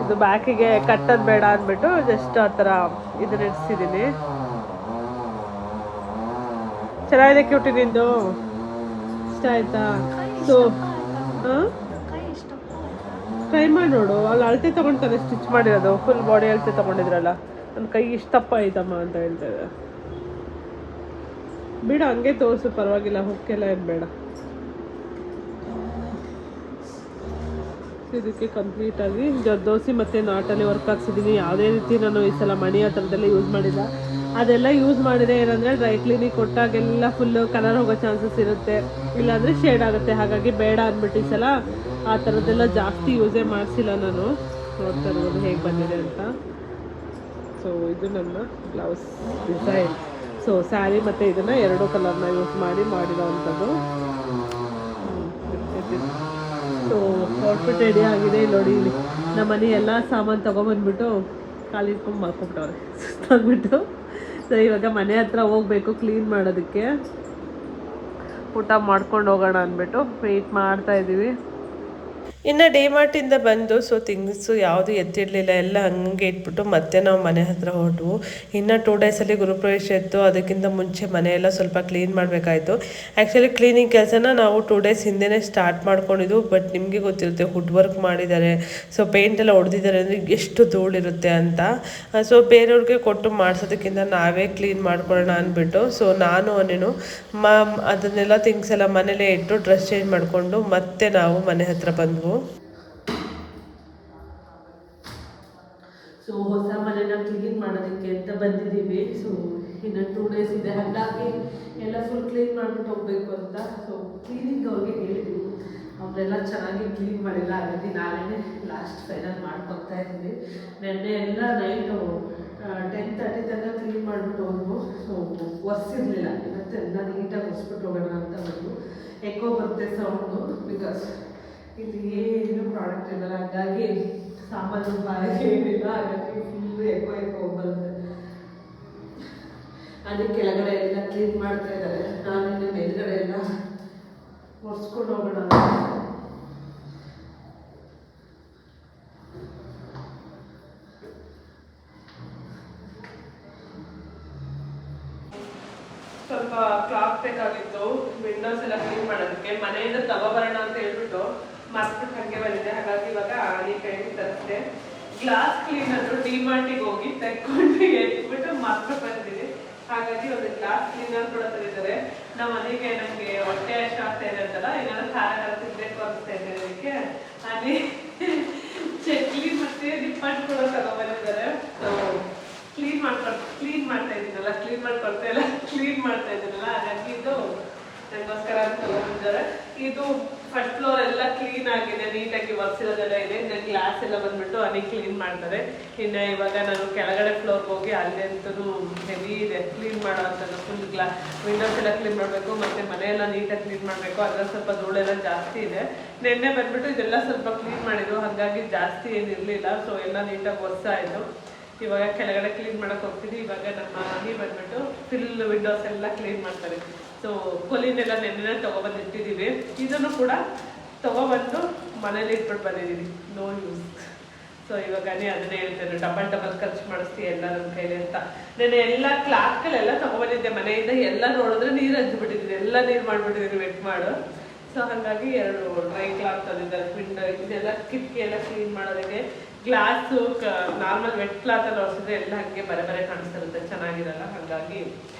ಇದು ಬ್ಯಾಕಿಗೆ ಕಟ್ಟೋದು ಬೇಡ ಅಂದ್ಬಿಟ್ಟು ಜಸ್ಟ್ ಆ ಥರ ಇದನ್ನ ಇಡ್ಸಿದ್ದೀನಿ. ಚೆನ್ನಾಗಿದೆ ಕ್ಯೂಟಿ, ನಿಂದು ಇಷ್ಟ ಆಯ್ತಾ? ಸೊ ಹಾಂ ಟ್ರೈ ಮಾಡಿ ನೋಡು. ಅಲ್ಲಿ ಅಳತೆ ತೊಗೊಳ್ತಾರೆ ಸ್ಟಿಚ್ ಮಾಡಿರೋದು, ಫುಲ್ ಬಾಡಿ ಅಳತೆ ತೊಗೊಂಡಿದ್ರಲ್ಲ. ನನ್ನ ಕೈ ಇಷ್ಟಪ್ಪ ಆಯ್ತಮ್ಮ ಅಂತ ಹೇಳ್ತಾರೆ. ಬೇಡ ಹಂಗೆ ತೋರಿಸು, ಪರವಾಗಿಲ್ಲ, ಹೊಕ್ಕೆಲ್ಲ ಏನು ಬೇಡ. ಇದಕ್ಕೆ ಕಂಪ್ಲೀಟಾಗಿ ಜರ್ದೋಸಿ ಮತ್ತು ನಾಟಲ್ಲಿ ವರ್ಕ್ ಹಾಕ್ಸಿದ್ದೀನಿ. ಯಾವುದೇ ರೀತಿ ನಾನು ಈ ಸಲ ಮಣಿ ಆ ಥರದ್ದೆಲ್ಲ ಯೂಸ್ ಮಾಡಿಲ್ಲ. ಅದೆಲ್ಲ ಯೂಸ್ ಮಾಡಿದ್ರೆ ಏನಂದರೆ ಡ್ರೈ ಕ್ಲೀನಿಗೆ ಕೊಟ್ಟಾಗೆಲ್ಲ ಫುಲ್ಲು ಕಲರ್ ಹೋಗೋ ಚಾನ್ಸಸ್ ಇರುತ್ತೆ, ಇಲ್ಲಾಂದರೆ ಶೇಡ್ ಆಗುತ್ತೆ. ಹಾಗಾಗಿ ಬೇಡ ಅಂದ್ಬಿಟ್ಟು ಈ ಸಲ ಆ ಥರದ್ದೆಲ್ಲ ಜಾಸ್ತಿ ಯೂಸೇ ಮಾಡಿಸಿಲ್ಲ ನಾನು. ನೋಡ್ತಾ ಇರ್ಬೋದು ಹೇಗೆ ಬಂದಿದೆ ಅಂತ. ಸೊ ಇದು ನನ್ನ ಬ್ಲೌಸ್ ಡಿಸೈನ್. ಸೊ ಸ್ಯಾರಿ ಮತ್ತು ಇದನ್ನು ಎರಡೂ ಕಲರ್ನ ಯೂಸ್ ಮಾಡಿರೋ ಅಂಥದ್ದು. ಸೊ ಔಟ್ಫಿಟ್ ರೆಡಿ ಆಗಿದೆ. ನೋಡಿ ಇಲ್ಲಿ ನಮ್ಮ ಮನೆ ಎಲ್ಲ ಸಾಮಾನು ತೊಗೊಬಂದ್ಬಿಟ್ಟು ಖಾಲಿ ಇಟ್ಕೊಂಡು ಮಾಡ್ಕೊಬಿಟ್ಟವ್ರೆ ಸುಸ್ತಾಗ್ಬಿಟ್ಟು. ಸೊ ಇವಾಗ ಮನೆ ಹತ್ರ ಹೋಗಬೇಕು ಕ್ಲೀನ್ ಮಾಡೋದಕ್ಕೆ. ಊಟ ಮಾಡ್ಕೊಂಡು ಹೋಗೋಣ ಅಂದ್ಬಿಟ್ಟು ವೆಯ್ಟ್ ಮಾಡ್ತಾಯಿದ್ದೀವಿ. ಇನ್ನು ಡಿಮಾರ್ಟಿಂದ ಬಂದು ಸೊ ಥಿಂಗ್ಸು ಯಾವುದು ಎತ್ತಿಡಲಿಲ್ಲ, ಎಲ್ಲ ಹಂಗೆ ಇಟ್ಬಿಟ್ಟು ಮತ್ತೆ ನಾವು ಮನೆ ಹತ್ರ ಹೊರಟು. ಇನ್ನು 2 ಡೇಸಲ್ಲಿ ಗೃಹಪ್ರವೇಶ ಇತ್ತು, ಅದಕ್ಕಿಂತ ಮುಂಚೆ ಮನೆಯೆಲ್ಲ ಸ್ವಲ್ಪ ಕ್ಲೀನ್ ಮಾಡಬೇಕಾಯಿತು. ಆ್ಯಕ್ಚುಲಿ ಕ್ಲೀನಿಂಗ್ ಕೆಲಸನ ನಾವು 2 ಡೇಸ್ ಹಿಂದೆನೇ ಸ್ಟಾರ್ಟ್ ಮಾಡ್ಕೊಂಡಿದ್ದು. ಬಟ್ ನಿಮಗೆ ಗೊತ್ತಿರುತ್ತೆ, ವುಡ್ ವರ್ಕ್ ಮಾಡಿದ್ದಾರೆ, ಸೊ ಪೇಂಟ್ ಎಲ್ಲ ಹೊಡೆದಿದ್ದಾರೆ ಅಂದರೆ ಎಷ್ಟು ಧೂಳಿರುತ್ತೆ ಅಂತ. ಸೊ ಬೇರೆಯವ್ರಿಗೆ ಕೊಟ್ಟು ಮಾಡಿಸೋದಕ್ಕಿಂತ ನಾವೇ ಕ್ಲೀನ್ ಮಾಡ್ಕೊಳ್ಳೋಣ ಅಂದ್ಬಿಟ್ಟು ಸೊ ನಾನು ನೀನು ಅದನ್ನೆಲ್ಲ ಥಿಂಗ್ಸ್ ಎಲ್ಲ ಮನೇಲೇ ಇಟ್ಟು ಡ್ರೆಸ್ ಚೇಂಜ್ ಮಾಡಿಕೊಂಡು ಮತ್ತೆ ನಾವು ಮನೆ ಹತ್ರ ಬಂದ್ವು. ಸೊ ಹೊಸ ಮನೆನ ಕ್ಲೀನ್ ಮಾಡೋದಕ್ಕೆ ಅಂತ ಬಂದಿದ್ದೀವಿ. ಸೊ ಇನ್ನು 2 ಡೇಸ್ ಇದೆ, ಹಾಗಾಗಿ ಎಲ್ಲ ಫುಲ್ ಕ್ಲೀನ್ ಮಾಡಿಬಿಟ್ಟು ಹೋಗಬೇಕು ಅಂತ. ಸೊ ಕ್ಲೀನಿಂಗ್ ಅವ್ರಿಗೆ ಹೇಳಿದ್ವಿ, ಅವರೆಲ್ಲ ಚೆನ್ನಾಗಿ ಕ್ಲೀನ್ ಮಾಡಿಲ್ಲ. ಹಾಗಾಗಿ ನಾನೇ ಲಾಸ್ಟ್ ಫೈನಲ್ ಮಾಡ್ಕೊತಾ ಇದ್ದೀವಿ. ನೆನ್ನೆ ಎಲ್ಲ ನೈಟು 10:30 ತನಕ ಕ್ಲೀನ್ ಮಾಡಿಬಿಟ್ಟು ಹೋದ್ವು. ಸೊ ಒರೆಸಿರ್ಲಿಲ್ಲ, ಇವತ್ತೆಲ್ಲ ನೀಟಾಗಿ ಒರೆಸ್ಬಿಟ್ಟು ಹೋಗೋಣ ಅಂತ ಬಂದು. ಎಕೋ ಬರುತ್ತೆ ಸೌಂಡು, ಬಿಕಾಸ್ ಇಲ್ಲಿ ಏನು ಪ್ರಾಡಕ್ಟ್ ಇರಲ್ಲ, ಹಾಗಾಗಿ ಸಾಮಾನು ಬಾಯಿಗೆ ಏನಿಲ್ಲ, ಹಾಗಾಗಿ ಫುಲ್ಲು ಎಕೋ ಬರುತ್ತೆ. ಅದಕ್ಕೆ ಕೆಳಗಡೆ ಎಲ್ಲ ಕ್ಲೀನ್ ಮಾಡ್ತಾ ಇದ್ದಾರೆ. ನಾನಿನ್ನು ಮೇಲ್ಗಡೆ ಎಲ್ಲ ಒರೆಸ್ಕೊಂಡು ಹೋಗೋಣ. ಸ್ವಲ್ಪ ಕ್ಲಾಕ್ ಬೇಕಾಗಿತ್ತು ವಿಂಡೋಸ್ ಎಲ್ಲ ಕ್ಲೀನ್ ಮಾಡೋದಕ್ಕೆ. ಮನೆಯಿಂದ ತಗೋಬರೋಣ ಅಂತ ಹೇಳ್ಬಿಟ್ಟು ಮರ್ತ್ಬಿಟ್ಟು ಹಾಗೆ ಬಂದಿದೆ. ಹಾಗಾಗಿ ಇವಾಗ ಈ ಕೈಗೆ ತರಿಸಿದೆ. ಗ್ಲಾಸ್ ಕ್ಲೀನರು ಡಿಮಾರ್ಟಿಗೆ ಹೋಗಿ ತೆಕ್ಕೊಂಡು ಎತ್ಬಿಟ್ಟು ಮರ್ತ್ಬಿಟ್ಟು ಬಂದಿದ್ದೀನಿ. ಹಾಗಾಗಿ ಒಂದು ಗ್ಲಾಸ್ ಕ್ಲೀನರ್ ಕೂಡ ತಂದಿದ್ದಾರೆ. ನಮ್ಮ ಮನೆಗೆ ನಮಗೆ ಹೊಟ್ಟೆ ಅಷ್ಟು ಆಗ್ತಾ ಇದೆ ಅಂತಲ್ಲ, ಏನಾದ್ರು ಖಾರ ತಿನ್ಬೇಕು ಅನಿಸ್ತಾ ಇದೆ ಅದಕ್ಕೆ. ಅಲ್ಲಿ ಚಟ್ಲಿ ಮತ್ತೆ ನಿಪ್ಪಟ್ಟು ಕೂಡ ತಗೊಂಡ್ಬಂದಿದ್ದಾರೆ. ಸೊ ಕ್ಲೀನ್ ಮಾಡ್ತಾ ಇದ್ದೀನಲ್ಲ, ಕ್ಲೀನ್ ಮಾಡ್ತಾ ಇದ್ದೀನಲ್ಲ, ಹಾಗಾಗಿ ಇದು ನನಗೋಸ್ಕರ ಅಂತ ತಗೊಂಡಿದ್ದಾರೆ. ಇದು ಫಸ್ಟ್ ಫ್ಲೋರ್ ಎಲ್ಲ ಕ್ಲೀನ್ ಆಗಿದೆ, ನೀಟಾಗಿ ಒರೆಸಿರೋದೆಲ್ಲ ಇದೆ. ಇನ್ನು ಗ್ಲಾಸ್ ಎಲ್ಲ ಬಂದ್ಬಿಟ್ಟು ಅಲ್ಲಿ ಕ್ಲೀನ್ ಮಾಡ್ತಾರೆ. ಇನ್ನು ಇವಾಗ ನಾನು ಕೆಳಗಡೆ ಫ್ಲೋರ್ಗೆ ಹೋಗಿ ಅಲ್ಲಂತೂ ಹೆವಿ ಇದೆ ಕ್ಲೀನ್ ಮಾಡೋ ಅಂಥದ್ದು. ಫುಲ್ ವಿಂಡೋಸ್ ಎಲ್ಲ ಕ್ಲೀನ್ ಮಾಡಬೇಕು, ಮತ್ತು ಮನೆಯೆಲ್ಲ ನೀಟಾಗಿ ಕ್ಲೀನ್ ಮಾಡಬೇಕು. ಅದರಲ್ಲಿ ಸ್ವಲ್ಪ ಧೂಳೆಲ್ಲ ಜಾಸ್ತಿ ಇದೆ. ನೆನ್ನೆ ಬಂದ್ಬಿಟ್ಟು ಇದೆಲ್ಲ ಸ್ವಲ್ಪ ಕ್ಲೀನ್ ಮಾಡಿದ್ರು, ಹಾಗಾಗಿ ಜಾಸ್ತಿ ಏನಿರಲಿಲ್ಲ. ಸೊ ಎಲ್ಲ ನೀಟಾಗಿ ಒರೆಸಾಯಿತು. ಇವಾಗ ಕೆಳಗಡೆ ಕ್ಲೀನ್ ಮಾಡೋಕ್ಕೆ ಹೋಗ್ತೀನಿ. ಇವಾಗ ನಮ್ಮ ಮನೆ ಬಂದ್ಬಿಟ್ಟು ಫುಲ್ ವಿಂಡೋಸ್ ಎಲ್ಲ ಕ್ಲೀನ್ ಮಾಡ್ತಾರೆ. ಸೊ ಕೊಲಿನೆಲ್ಲ ನೆನ್ನೆ ತೊಗೊಬಂದು ಇಟ್ಟಿದ್ದೀವಿ. ಇದನ್ನು ಕೂಡ ತೊಗೊಬಂದು ಮನೇಲಿ ಇಟ್ಬಿಟ್ಟು ಬಂದಿದ್ದೀನಿ, ನೋ ಯೂಸ್. ಸೊ ಇವಾಗನೇ ಅದನ್ನೇ ಹೇಳ್ತೇನೆ, ಡಬಲ್ ಖರ್ಚು ಮಾಡಿಸ್ತೀಯ ಎಲ್ಲ ನಮ್ಮ ಕೈಲಿ ಅಂತ. ನಾನು ಎಲ್ಲ ಕ್ಲಾತ್ಗಳೆಲ್ಲ ತೊಗೊಬಂದಿದ್ದೆ ಮನೆಯಿಂದ, ಎಲ್ಲ ನೋಡಿದ್ರೆ ನೀರು ಹಚ್ಚಿಬಿಟ್ಟಿದ್ದೀನಿ, ಎಲ್ಲ ನೀರು ಮಾಡಿಬಿಟ್ಟಿದ್ದೀನಿ ವೆಟ್ ಮಾಡು. ಸೊ ಹಾಗಾಗಿ 2 ಡ್ರೈ ಕ್ಲಾತ್ ತಂದಿದ್ದಾರೆ. ವಿಂಡೋ ಇದೆಲ್ಲ ಕಿಟಕಿ ಎಲ್ಲ ಕ್ಲೀನ್ ಮಾಡೋದಕ್ಕೆ. ಗ್ಲಾಸು ನಾರ್ಮಲ್ ವೆಟ್ ಕ್ಲಾತಲ್ಲಿ ಒರೆಸಿದ್ರೆ ಎಲ್ಲ ಹಾಗೆ ಬರೆ ಕಾಣಿಸ್ತಿರುತ್ತೆ, ಚೆನ್ನಾಗಿರಲ್ಲ. ಹಾಗಾಗಿ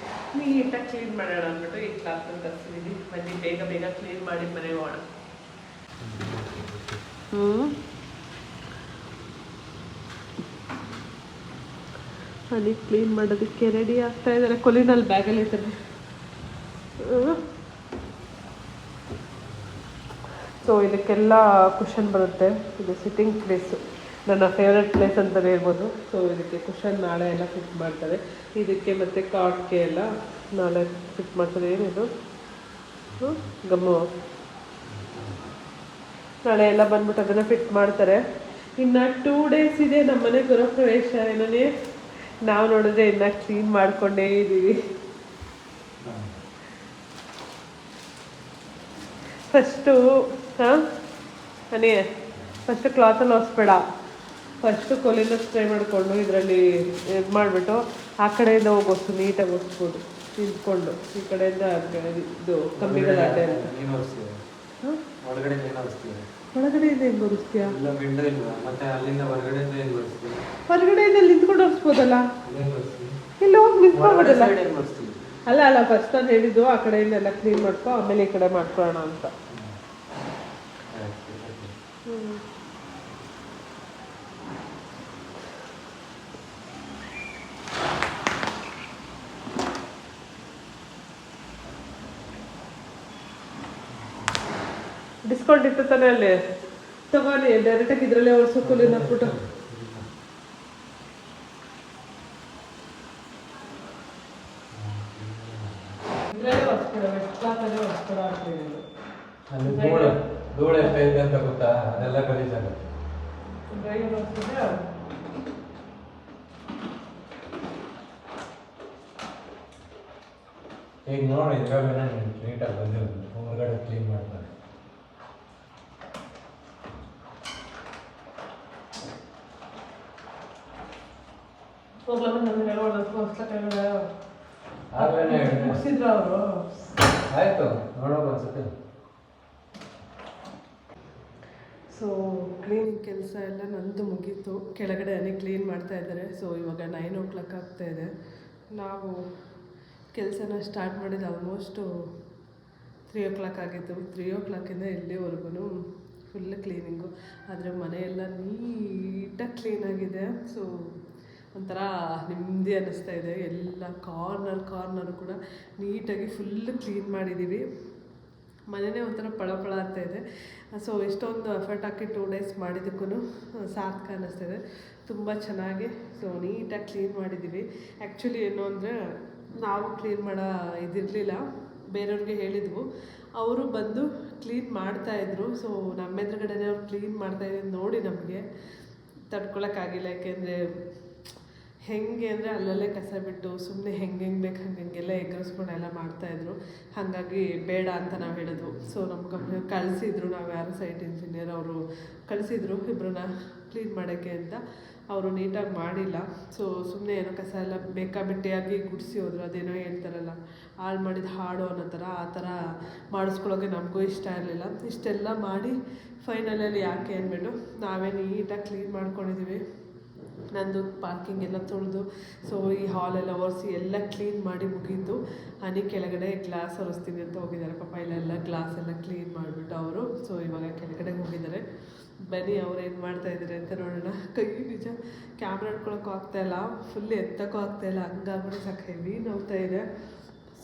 ನೀಟಾಗಿ ಕ್ಲೀನ್ ಮಾಡೋಣ ಅಂದ್ಬಿಟ್ಟು ಈ ಕ್ಲಾತನ್ನು ತರಿಸಿದ್ದೀನಿ. ಬನ್ನಿ ಬೇಗ ಕ್ಲೀನ್ ಮಾಡಿ ಮನೆಗೆ ಹೋಗೋಣ. ಹನಿ ಕ್ಲೀನ್ ಮಾಡೋದಕ್ಕೆ ರೆಡಿ ಆಗ್ತಾ ಇದ್ದಾರೆ. ಕೊಲಿನಲ್ಲಿ ಬ್ಯಾಗಲ್ಲಿ ಇರ್ತಾರೆ. ಸೊ ಇದಕ್ಕೆಲ್ಲ ಕುಷನ್ ಬರುತ್ತೆ. ಇದು ಸಿಟ್ಟಿಂಗ್ ಪ್ಲೇಸು, ನನ್ನ ಫೇವ್ರೆಟ್ ಪ್ಲೇಸ್ ಅಂತಲೇ ಹೇಳ್ಬೋದು. ಸೊ ಇದಕ್ಕೆ ಕುಷನ್ ನಾಳೆ ಎಲ್ಲ ಫಿಟ್ ಮಾಡ್ತಾರೆ. ಇದಕ್ಕೆ ಮತ್ತು ಕಾಟ್ಗೆ ಎಲ್ಲ ನಾಳೆ ಫಿಟ್ ಮಾಡ್ತಾರೆ. ಏನಿದು ಗಮ್ಮು, ನಾಳೆ ಎಲ್ಲ ಬಂದ್ಬಿಟ್ಟು ಅದನ್ನು ಫಿಟ್ ಮಾಡ್ತಾರೆ. ಇನ್ನು 2 ಡೇಸ್ ಇದೆ ನಮ್ಮ ಮನೆ ಗೃಹ ಪ್ರವೇಶ. ಏನೇ ನಾವು ನೋಡಿದ್ರೆ ಇನ್ನು ಕ್ಲೀನ್ ಮಾಡ್ಕೊಂಡೇ ಇದ್ದೀವಿ. ಫಸ್ಟು ಫಸ್ಟು ಕ್ಲಾತಲ್ಲಿ ಒರೆಸ್ಬೇಡ, ಫಸ್ಟು ಕೊಲಿನ ಸ್ಪ್ರೇ ಮಾಡಿಕೊಂಡು ಇದರಲ್ಲಿ ಇದು ಮಾಡಿಬಿಟ್ಟು ಆ ಕಡೆಯಿಂದ ಹೋಗೋಸು ನೀಟಾಗಿ ಒರೆಸ್ಬೋದು ನಿಂತ್ಕೊಂಡು. ಈ ಕಡೆಯಿಂದ ಇದು ಕಂಬಿಗಳ ಅಡ್ಡೆ ಅಂತ. ಒಳಗಡೆಯಿಂದ ಹೆಂಗೆ ಒರೆಸ್ತೀಯಾ? ಹೊರಗಡೆಯಿಂದ ನಿಂತ್ಕೊಂಡು ಒರೆಸ್ಬೋದಲ್ಲ? ಇಲ್ಲ ಹೋಗಿ ನಿಂತ್ಕೊಬೋದಲ್ಲ? ಅಲ್ಲ ಫಸ್ಟ್ ನಾನು ಹೇಳಿದ್ದು ಆ ಕಡೆಯಿಂದ ಎಲ್ಲ ಕ್ಲೀನ್ ಮಾಡ್ಕೊ, ಆಮೇಲೆ ಈ ಕಡೆ ಮಾಡ್ಕೊಳ್ಳೋಣ ಅಂತ. ಡಿಸ್ಕೌಂಟ್ ಇತ್ತು ತಾನೇ ಅಲ್ಲಿ, ತಗೋನಿ ಡೈರೆಕ್ಟಾಗಿ ಇದರಲ್ಲೇ ಒರೆಸೋ ಕೂಲಿನ ಹಾಕ್ಬಿಟ್ಟು. ಧೂಳು ಎಷ್ಟೈತೆ ಅಂತ ಗೊತ್ತಾ? ಅದೆಲ್ಲ ಗಲೀಜಾಗುತ್ತೆ. ಈಗ ನೋಡಿ ಇದ್ರಾಗ ನೀಟಾಗಿ ಬಂದಿರೋದು, ಹೊರಗಡೆ ಕ್ಲೀನ್ ಮಾಡ್ತಾರೆ. ಆಯ್ತು ನೋಡೋದು ಅನ್ಸುತ್ತೆ. ಸೊ ಕ್ಲೀನ್ ಕೆಲಸ ಎಲ್ಲ ನಂದು ಮುಗೀತು. ಕೆಳಗಡೆ ಅನೇ ಕ್ಲೀನ್ ಮಾಡ್ತಾ ಇದ್ದಾರೆ. ಸೊ ಇವಾಗ 9 o'clock ಆಗ್ತಾಯಿದೆ. ನಾವು ಕೆಲಸನ ಸ್ಟಾರ್ಟ್ ಮಾಡಿದ್ದು ಆಲ್ಮೋಸ್ಟು 3 o'clock ಆಗಿತ್ತು. 3 o'clock ಇಲ್ಲಿವರೆಗೂ ಫುಲ್ ಕ್ಲೀನಿಂಗು. ಆದರೆ ಮನೆಯೆಲ್ಲ ನೀಟಾಗಿ ಕ್ಲೀನಾಗಿದೆ. ಸೊ ಒಂಥರ ನೆಮ್ಮದಿ ಅನ್ನಿಸ್ತಾ ಇದೆ. ಎಲ್ಲ ಕಾರ್ನರು ಕೂಡ ನೀಟಾಗಿ ಫುಲ್ಲು ಕ್ಲೀನ್ ಮಾಡಿದ್ದೀವಿ. ಮನೆಯೇ ಒಂಥರ ಪಳ ಆಗ್ತಾಯಿದೆ. ಸೊ ಇಷ್ಟೊಂದು ಎಫರ್ಟ್ ಹಾಕಿ 2 days ಮಾಡಿದ್ದಕ್ಕೂ ಸಾರ್ಥಕ ಅನ್ನಿಸ್ತಿದೆ. ತುಂಬ ಚೆನ್ನಾಗಿ ಸೊ ನೀಟಾಗಿ ಕ್ಲೀನ್ ಮಾಡಿದ್ದೀವಿ. ಆ್ಯಕ್ಚುಲಿ ಏನು ಅಂದರೆ ನಾವು ಕ್ಲೀನ್ ಮಾಡೋ ಇದಿರಲಿಲ್ಲ, ಬೇರೆಯವ್ರಿಗೆ ಹೇಳಿದ್ವು. ಅವರು ಬಂದು ಕ್ಲೀನ್ ಮಾಡ್ತಾಯಿದ್ರು. ಸೊ ನಮ್ಮ ಎದುರುಗಡೆನೇ ಅವ್ರು ಕ್ಲೀನ್ ಮಾಡ್ತಾಯಿದ್ದು ನೋಡಿ ನಮಗೆ ತಡ್ಕೊಳಕ್ಕಾಗಿಲ್ಲ. ಯಾಕೆಂದರೆ ಹೆಂಗೆ ಅಂದರೆ ಅಲ್ಲಲ್ಲೇ ಕಸ ಬಿಟ್ಟು ಸುಮ್ಮನೆ ಹೆಂಗೆ ಬೇಕು ಹಂಗೆಲ್ಲ ಎಗ್ರಿಸ್ಕೊಂಡೆಲ್ಲ ಮಾಡ್ತಾಯಿದ್ರು. ಹಾಗಾಗಿ ಬೇಡ ಅಂತ ನಾವು ಹೇಳಿದ್ವು. ಸೊ ನಮ್ಮ ಕಂಪ್ನಿ ಕಳಿಸಿದ್ರು, ನಾವು ಯಾರು ಸೈಟ್ ಇಂಜಿನಿಯರ್ ಅವರು ಕಳಿಸಿದ್ರು ಇಬ್ಬರನ್ನ ಕ್ಲೀನ್ ಮಾಡೋಕ್ಕೆ ಅಂತ. ಅವರು ನೀಟಾಗಿ ಮಾಡಿಲ್ಲ. ಸೊ ಸುಮ್ಮನೆ ಏನೋ ಕಸ ಎಲ್ಲ ಬೇಕಾಬಿಟ್ಟಿಯಾಗಿ ಗುಡಿಸಿ ಹೋದ್ರು. ಅದೇನೋ ಹೇಳ್ತಾರಲ್ಲ, ಹಾಳು ಮಾಡಿದ ಹಾಡು ಅನ್ನೋ ಥರ, ಆ ಥರ ಮಾಡಿಸ್ಕೊಳ್ಳೋಕೆ ನಮಗೂ ಇಷ್ಟ ಇರಲಿಲ್ಲ. ಇಷ್ಟೆಲ್ಲ ಮಾಡಿ ಫೈನಲಲ್ಲಿ ಯಾಕೆ ಅಂದ್ಬಿಟ್ಟು ನಾವೇ ನೀಟಾಗಿ ಕ್ಲೀನ್ ಮಾಡ್ಕೊಂಡಿದ್ದೀವಿ. ನಂದು ಪಾರ್ಕಿಂಗ್ ಎಲ್ಲ ತೊಳೆದು ಸೊ ಈ ಹಾಲೆಲ್ಲ ಒರೆಸಿ ಎಲ್ಲ ಕ್ಲೀನ್ ಮಾಡಿ ಮುಗೀತು. ಹನಿ ಕೆಳಗಡೆ ಗ್ಲಾಸ್ ಒರೆಸ್ತೀನಿ ಅಂತ ಹೋಗಿದ್ದಾರೆ. ಪಾಪ ಇಲ್ಲೆಲ್ಲ ಗ್ಲಾಸ್ ಎಲ್ಲ ಕ್ಲೀನ್ ಮಾಡಿಬಿಟ್ಟು ಅವರು ಸೊ ಇವಾಗ ಕೆಳಗಡೆ ಹೋಗಿದ್ದಾರೆ. ಬನ್ನಿ ಅವ್ರು ಏನು ಮಾಡ್ತಾಯಿದ್ದಾರೆ ಅಂತ ನೋಡೋಣ. ಕೈ ನಿಜ ಕ್ಯಾಮ್ರಾ ಇಟ್ಕೊಳಕ್ಕೂ ಆಗ್ತಾಯಿಲ್ಲ, ಫುಲ್ ಎತ್ತಕ್ಕೂ ಆಗ್ತಾಯಿಲ್ಲ, ಹಂಗಾಗ್ಬಿಟ್ಟು ಸಾಕು ಹೆವಿ ನೋವ್ತಾ ಇದೆ.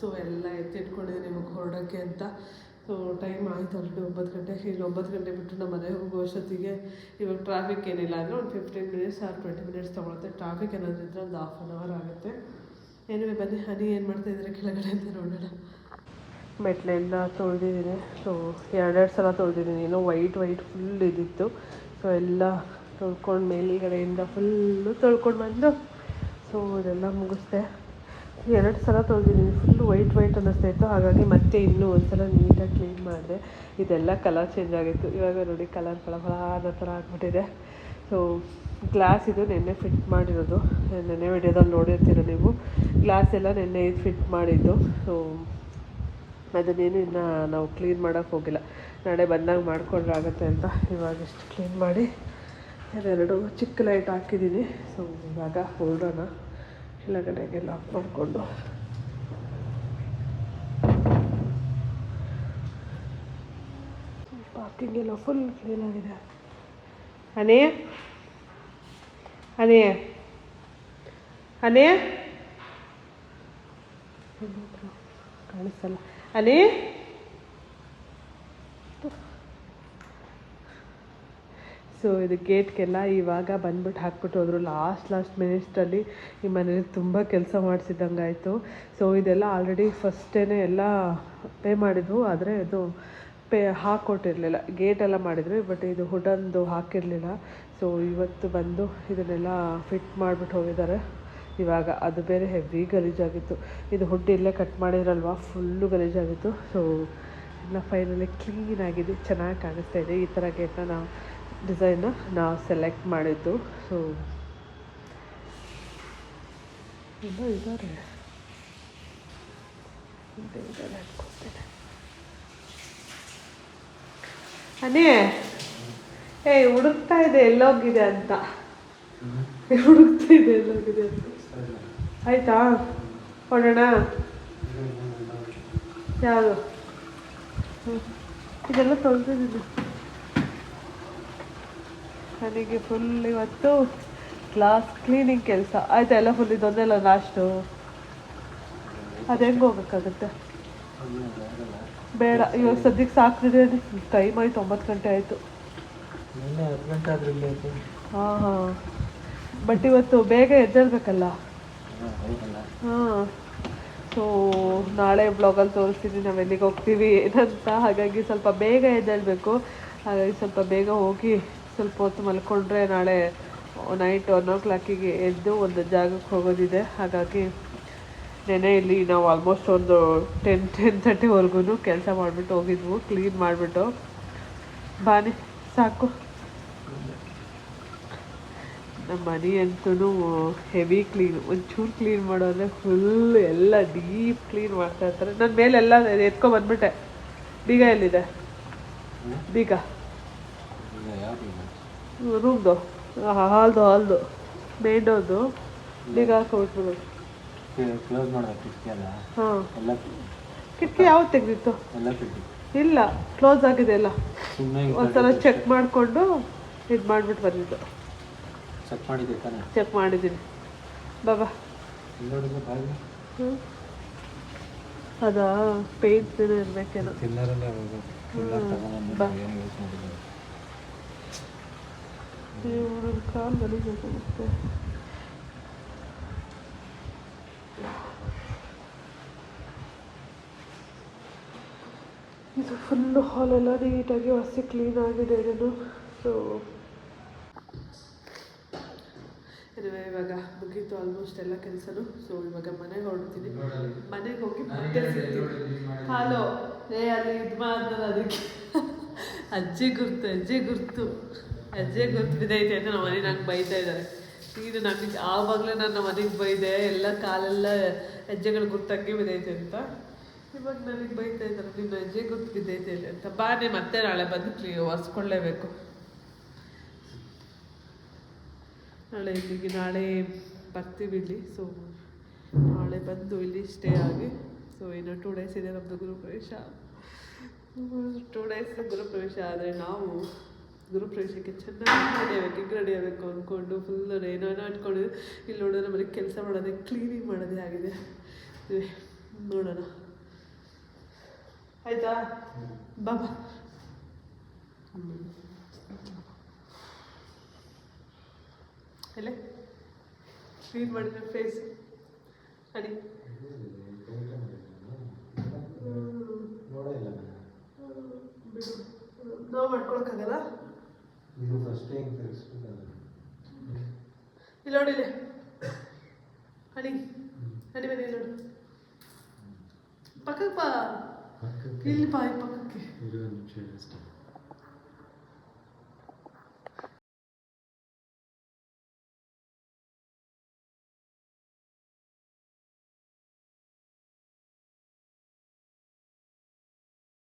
ಸೊ ಎಲ್ಲ ಎತ್ತಿಟ್ಕೊಂಡಿದ್ದೀನಿ ನಿಮಗೆ ಹೊರಡೋಕ್ಕೆ ಅಂತ. ಸೊ ಟೈಮ್ ಆಯಿತು ಆಲ್ರೆಡಿ 9 ಗಂಟೆ. ಈಗ 9 ಗಂಟೆ ಬಿಟ್ಟು ನಮ್ಮ ಮನೆಗೆ ಹೋಗೋ ಅಷ್ಟೊತ್ತಿಗೆ ಇವಾಗ ಟ್ರಾಫಿಕ್ ಏನಿಲ್ಲ ಅಂದರೆ ಒಂದು 15 minutes ಆರ್ 20 minutes ತೊಗೊಳುತ್ತೆ. ಟ್ರಾಫಿಕ್ ಏನಾದರೂ ಇದ್ದರೆ ಒಂದು 1/2 hour ಆಗುತ್ತೆ. ಏನಿವೆ ಬನ್ನಿ ಹನಿ ಏನು ಮಾಡ್ತಾಯಿದ್ದಾರೆ ಕೆಳಗಡೆ ಅಂತ ನೋಡೋಣ. ಮೆಟ್ಲೆಲ್ಲ ತೊಳೆದಿದ್ದೀನಿ. ಸೊ 2 ಸಲ ತೊಳೆದಿದ್ದೀನಿ. ಏನೋ ವೈಟ್ ಫುಲ್ ಇದ್ದಿತ್ತು. ಸೊ ಎಲ್ಲ ತೊಳ್ಕೊಂಡು ಮೇಲ್ಗಡೆಯಿಂದ ಫುಲ್ಲು ತೊಳ್ಕೊಂಡು ಬಂದು ಸೊ ಇದೆಲ್ಲ ಮುಗಿಸ್ದೆ. 2 ಸಲ ತೊಳೆದಿದ್ದೀನಿ. ಫುಲ್ಲು ವೈಟ್ ಅನ್ನಿಸ್ತಾ ಇತ್ತು. ಹಾಗಾಗಿ ಮತ್ತೆ ಇನ್ನೂ ಒಂದು ಸಲ ನೀಟಾಗಿ ಕ್ಲೀನ್ ಮಾಡಿದೆ. ಇದೆಲ್ಲ ಕಲರ್ ಚೇಂಜ್ ಆಗಿತ್ತು. ಇವಾಗ ನೋಡಿ ಕಲರ್ ಫಳ ಅನ್ನೋ ಥರ ಆಗಿಬಿಟ್ಟಿದೆ. ಸೊ ಗ್ಲಾಸ್ ಇದು ನೆನ್ನೆ ಫಿಟ್ ಮಾಡಿರೋದು, ನೆನ್ನೆ ವಿಡಿಯೋದಲ್ಲಿ ನೋಡಿರ್ತೀರ ನೀವು. ಗ್ಲಾಸ್ ಎಲ್ಲ ನೆನ್ನೆ ಇದು ಫಿಟ್ ಮಾಡಿದ್ದು. ಸೊ ಅದನ್ನೇನು ಇನ್ನು ನಾವು ಕ್ಲೀನ್ ಮಾಡೋಕ್ಕೆ ಹೋಗಿಲ್ಲ, ನಾಳೆ ಬಂದಾಗ ಮಾಡಿಕೊಂಡ್ರೆ ಆಗುತ್ತೆ ಅಂತ ಇವಾಗ ಇಷ್ಟು ಕ್ಲೀನ್ ಮಾಡಿ ಅದೆರಡು ಚಿಕ್ಕ ಲೈಟ್ ಹಾಕಿದ್ದೀನಿ. ಸೊ ಇವಾಗ ಹೊರಡೋಣ, ಕೆಳಗಡೆಗೆ ಲಾಕ್ ಮಾಡಿಕೊಂಡು. ಪಾರ್ಕಿಂಗ್ ಎಲ್ಲ ಫುಲ್ ಕ್ಲೀನ್ ಆಗಿದೆ. ಅನೇ ಅನೇ ಅನೇ ಕಾಣಿಸ್ತಲ್ಲ ಅನೇ. ಸೊ ಇದು ಗೇಟ್ಗೆಲ್ಲ ಇವಾಗ ಬಂದ್ಬಿಟ್ಟು ಹಾಕ್ಬಿಟ್ಟು ಹೋದರು. ಲಾಸ್ಟ್ ಮಿನಿಟ್ಸಲ್ಲಿ ಈ ಮನೇಲಿ ತುಂಬ ಕೆಲಸ ಮಾಡಿಸಿದ್ದಂಗೆ ಆಯಿತು. ಸೊ ಇದೆಲ್ಲ ಆಲ್ರೆಡಿ ಫಸ್ಟೇ ಎಲ್ಲ ಪೇ ಮಾಡಿದ್ವು, ಆದರೆ ಇದು ಹಾಕ್ಕೊಟ್ಟಿರಲಿಲ್ಲ. ಗೇಟೆಲ್ಲ ಮಾಡಿದ್ರು, ಬಟ್ ಇದು ಹುಡನ್ದು ಹಾಕಿರಲಿಲ್ಲ. ಸೊ ಇವತ್ತು ಬಂದು ಇದನ್ನೆಲ್ಲ ಫಿಟ್ ಮಾಡಿಬಿಟ್ಟು ಹೋಗಿದ್ದಾರೆ. ಇವಾಗ ಅದು ಬೇರೆ ಹೆವಿ ಗಲೀಜಾಗಿತ್ತು. ಇದು ಹುಡ್ ಇಲ್ಲೇ ಕಟ್ ಮಾಡಿದ್ರಲ್ವ, ಫುಲ್ಲು ಗಲೀಜಾಗಿತ್ತು. ಸೊ ಎಲ್ಲ ಫೈನಲಿ ಕ್ಲೀನಾಗಿದೆ, ಚೆನ್ನಾಗಿ ಕಾಣಿಸ್ತಾ ಇದೆ. ಈ ಥರ ಗೇಟನ್ನ ನಾವು ಡಿಸೈನ್ನ ನಾವು ಸೆಲೆಕ್ಟ್ ಮಾಡಿದ್ದು. ಸೊ ಎಲ್ಲ ಇದ್ದಾರೆ ಅನ್ಕೊಳ್ತೇನೆ. ಅನೇ ಹುಡುಕ್ತಾ ಇದೆ ಎಲ್ಲೋಗಿದೆ ಅಂತ, ಹುಡುಕ್ತಾ ಇದೆ ಎಲ್ಲೋಗಿದೆ ಅಂತ. ಆಯ್ತಾ ಹೊಡೋಣ? ಯಾವುದು ಇದೆಲ್ಲ ತೊಳೆದಿದ್ದೀನಿ. ನನಗೆ ಫುಲ್ ಇವತ್ತು ಗ್ಲಾಸ್ ಕ್ಲೀನಿಂಗ್ ಕೆಲಸ ಆಯ್ತಾ. ಎಲ್ಲ ಫುಲ್ ಇದೊಂದೆಲ್ಲ ಲಾಸ್ಟು. ಅದು ಹೆಂಗೆ ಹೋಗೋಕ್ಕಾಗುತ್ತೆ? ಬೇಡ, ಇವಾಗ ಸದ್ಯಕ್ಕೆ ಸಾಕ್ತಿದೆ. ಟೈಮ್ ಆಯ್ತು, 9 ಗಂಟೆ ಆಯಿತು. ಹಾಂ ಬಟ್ ಇವತ್ತು ಬೇಗ ಎದ್ದೇಳಬೇಕಲ್ಲ. ಹಾಂ, ಸೊ ನಾಳೆ ಬ್ಲಾಗಲ್ಲಿ ತೋರಿಸ್ತೀನಿ ನಾವು ಎಲ್ಲಿಗೆ ಹೋಗ್ತೀವಿ ಏನಂತ. ಹಾಗಾಗಿ ಸ್ವಲ್ಪ ಬೇಗ ಎದ್ದೇಳಬೇಕು. ಹಾಗಾಗಿ ಸ್ವಲ್ಪ ಬೇಗ ಹೋಗಿ ಸ್ವಲ್ಪ ಹೊತ್ತು ಮಲ್ಕೊಂಡ್ರೆ ನಾಳೆ ನೈಟ್ 1 o'clock ಎದ್ದು ಒಂದು ಜಾಗಕ್ಕೆ ಹೋಗೋದಿದೆ. ಹಾಗಾಗಿ ನೆನೆ ಇಲ್ಲಿ ನಾವು ಆಲ್ಮೋಸ್ಟ್ ಒಂದು 10-10:30ವರೆಗೂ ಕೆಲಸ ಮಾಡಿಬಿಟ್ಟು ಹೋಗಿದ್ವು, ಕ್ಲೀನ್ ಮಾಡಿಬಿಟ್ಟು. ಬಾನಿ ಸಾಕು. ನಮ್ಮ ಮನೆ ಅಂತೂ ಹೆವಿ ಕ್ಲೀನ್. ಒಂಚೂರು ಕ್ಲೀನ್ ಮಾಡೋದ್ರೆ ಫುಲ್ ಎಲ್ಲ ಡೀಪ್ ಕ್ಲೀನ್ ಮಾಡ್ತಾ ಇರ್ತಾರೆ. ನನ್ನ ಮೇಲೆಲ್ಲ ಎತ್ಕೊಂಡ್ಬಂದ್ಬಿಟ್ಟೆ. ಬೀಗ ಎಲ್ಲಿದೆ? ಬೀಗ ರೂಮ್ದು, ಹಾಲ್ದು ಮೇನ್ ಡೋರ್ದು ಬೀಗ ಹಾಕೊಬಿಟ್ಬಿಡು. ಹಾಂ, ಕಿಟಕಿ ಯಾವ್ದು ತೆಗೆದಿತ್ತು? ಇಲ್ಲ, ಕ್ಲೋಸ್ ಆಗಿದೆ ಎಲ್ಲ. ಒಂದ್ಸಲ ಚೆಕ್ ಮಾಡಿಕೊಂಡು ಇದು ಮಾಡಿಬಿಟ್ಟು ಬಂದಿದ್ದು. ಚೆಕ್ ಮಾಡಿದ್ದೀನಿ. ಬಾಬಾ ಅದಾ ಪೇಂಟ್ ಇರ್ಬೇಕೇನೋ. ಕಾಲು ಗಲೀಜಾಗುತ್ತೆ. ಇದು ಫುಲ್ಲು ಹಾಲೆಲ್ಲ ನೀಟಾಗಿ ಹೊಸ ಕ್ಲೀನ್ ಆಗಿದೆ ಇದನ್ನು. ಸೊ ಇವಾಗ ಮುಗೀತು ಆಲ್ಮೋಸ್ಟ್ ಎಲ್ಲ ಕೆಲಸನೂ. ಸೊ ಇವಾಗ ಮನೆಗೆ ಹೊರಡ್ತೀನಿ. ಮನೆಗೆ ಹೋಗಿ ಮತ್ತೆ ಸಿಗ್ತೀನಿ. ಹಾಲು ಅಲ್ಲಿ ಇದು ಮಾಡಿದ್ರೆ ಅದಕ್ಕೆ ಅಜ್ಜಿ ಗುರ್ತು ಬಿದ್ದೈತೆ ಅಂತ ನಮ್ಮ ಮನೆ ನಂಗೆ ಬೈತಾ ಇದ್ದಾರೆ. ಈಗ ನಮಗೆ ಆವಾಗಲೇ ನನ್ನ ಮನೆಗೆ ಬೈದೆ, ಎಲ್ಲ ಕಾಲೆಲ್ಲ ಹೆಜ್ಜೆಗಳು ಗುರ್ತಂಗೆ ಬಿದ್ದೈತೆ ಅಂತ. ಇವಾಗ ನನಗೆ ಬೈತಾ ಇದ್ದಾರೆ, ನಿಮ್ಮ ಹೆಜ್ಜೆ ಗುರ್ತು ಬಿದ್ದೈತೆ ಇಲ್ಲ ಅಂತ. ಬಾನೆ ಮತ್ತೆ ನಾಳೆ ಬಂದು ಒರೆಸ್ಕೊಳ್ಳೇಬೇಕು. ನಾಳೆ ಬರ್ತೀವಿ ಇಲ್ಲಿ. ಸೊ ನಾಳೆ ಬಂದು ಇಲ್ಲಿ ಸ್ಟೇ ಆಗಿ, ಸೊ ಇನ್ನು 2 days ಇದೆ ನಮ್ಮದು ಗೃಹಪ್ರವೇಶ. 2 days ಗೃಹಪ್ರವೇಶ ಆದರೆ ನಾವು ಗೃಹಪ್ರವೇಶಕ್ಕೆ ಚೆನ್ನಾಗಿ ರೆಡಿ ಆಗಬೇಕು ಅಂದ್ಕೊಂಡು ಫುಲ್ಲು ಏನೋ ಇಟ್ಕೊಂಡಿದ್ದು. ಇಲ್ಲಿ ನೋಡಿದ್ರೆ ನಮಗೆ ಕೆಲಸ ಮಾಡೋದೇ ಕ್ಲೀನಿಂಗ್ ಮಾಡೋದೇ ಆಗಿದೆ. ನೋಡೋಣ ಆಯಿತಾ? ಬಾಬಾ ಅಲ್ಲೇ ಕ್ಲೀನ್ ಮಾಡಿದ್ರೆ ಫೇಸ್ ಅಡಿ ನಾವು ಮಾಡ್ಕೊಳಕ್ಕಾಗಲ್ಲ. ಇಲ್ಲಿ ನೋಡಿಲ್ಲ ಅಡಿ ಅಡಿ ಬನ್ನಿ ನೋಡು. ಪಕ್ಕಕ್ಕೆ ಬಾ, ಇಲ್ಲಿ ಬಾ, ಪಕ್ಕಕ್ಕೆ.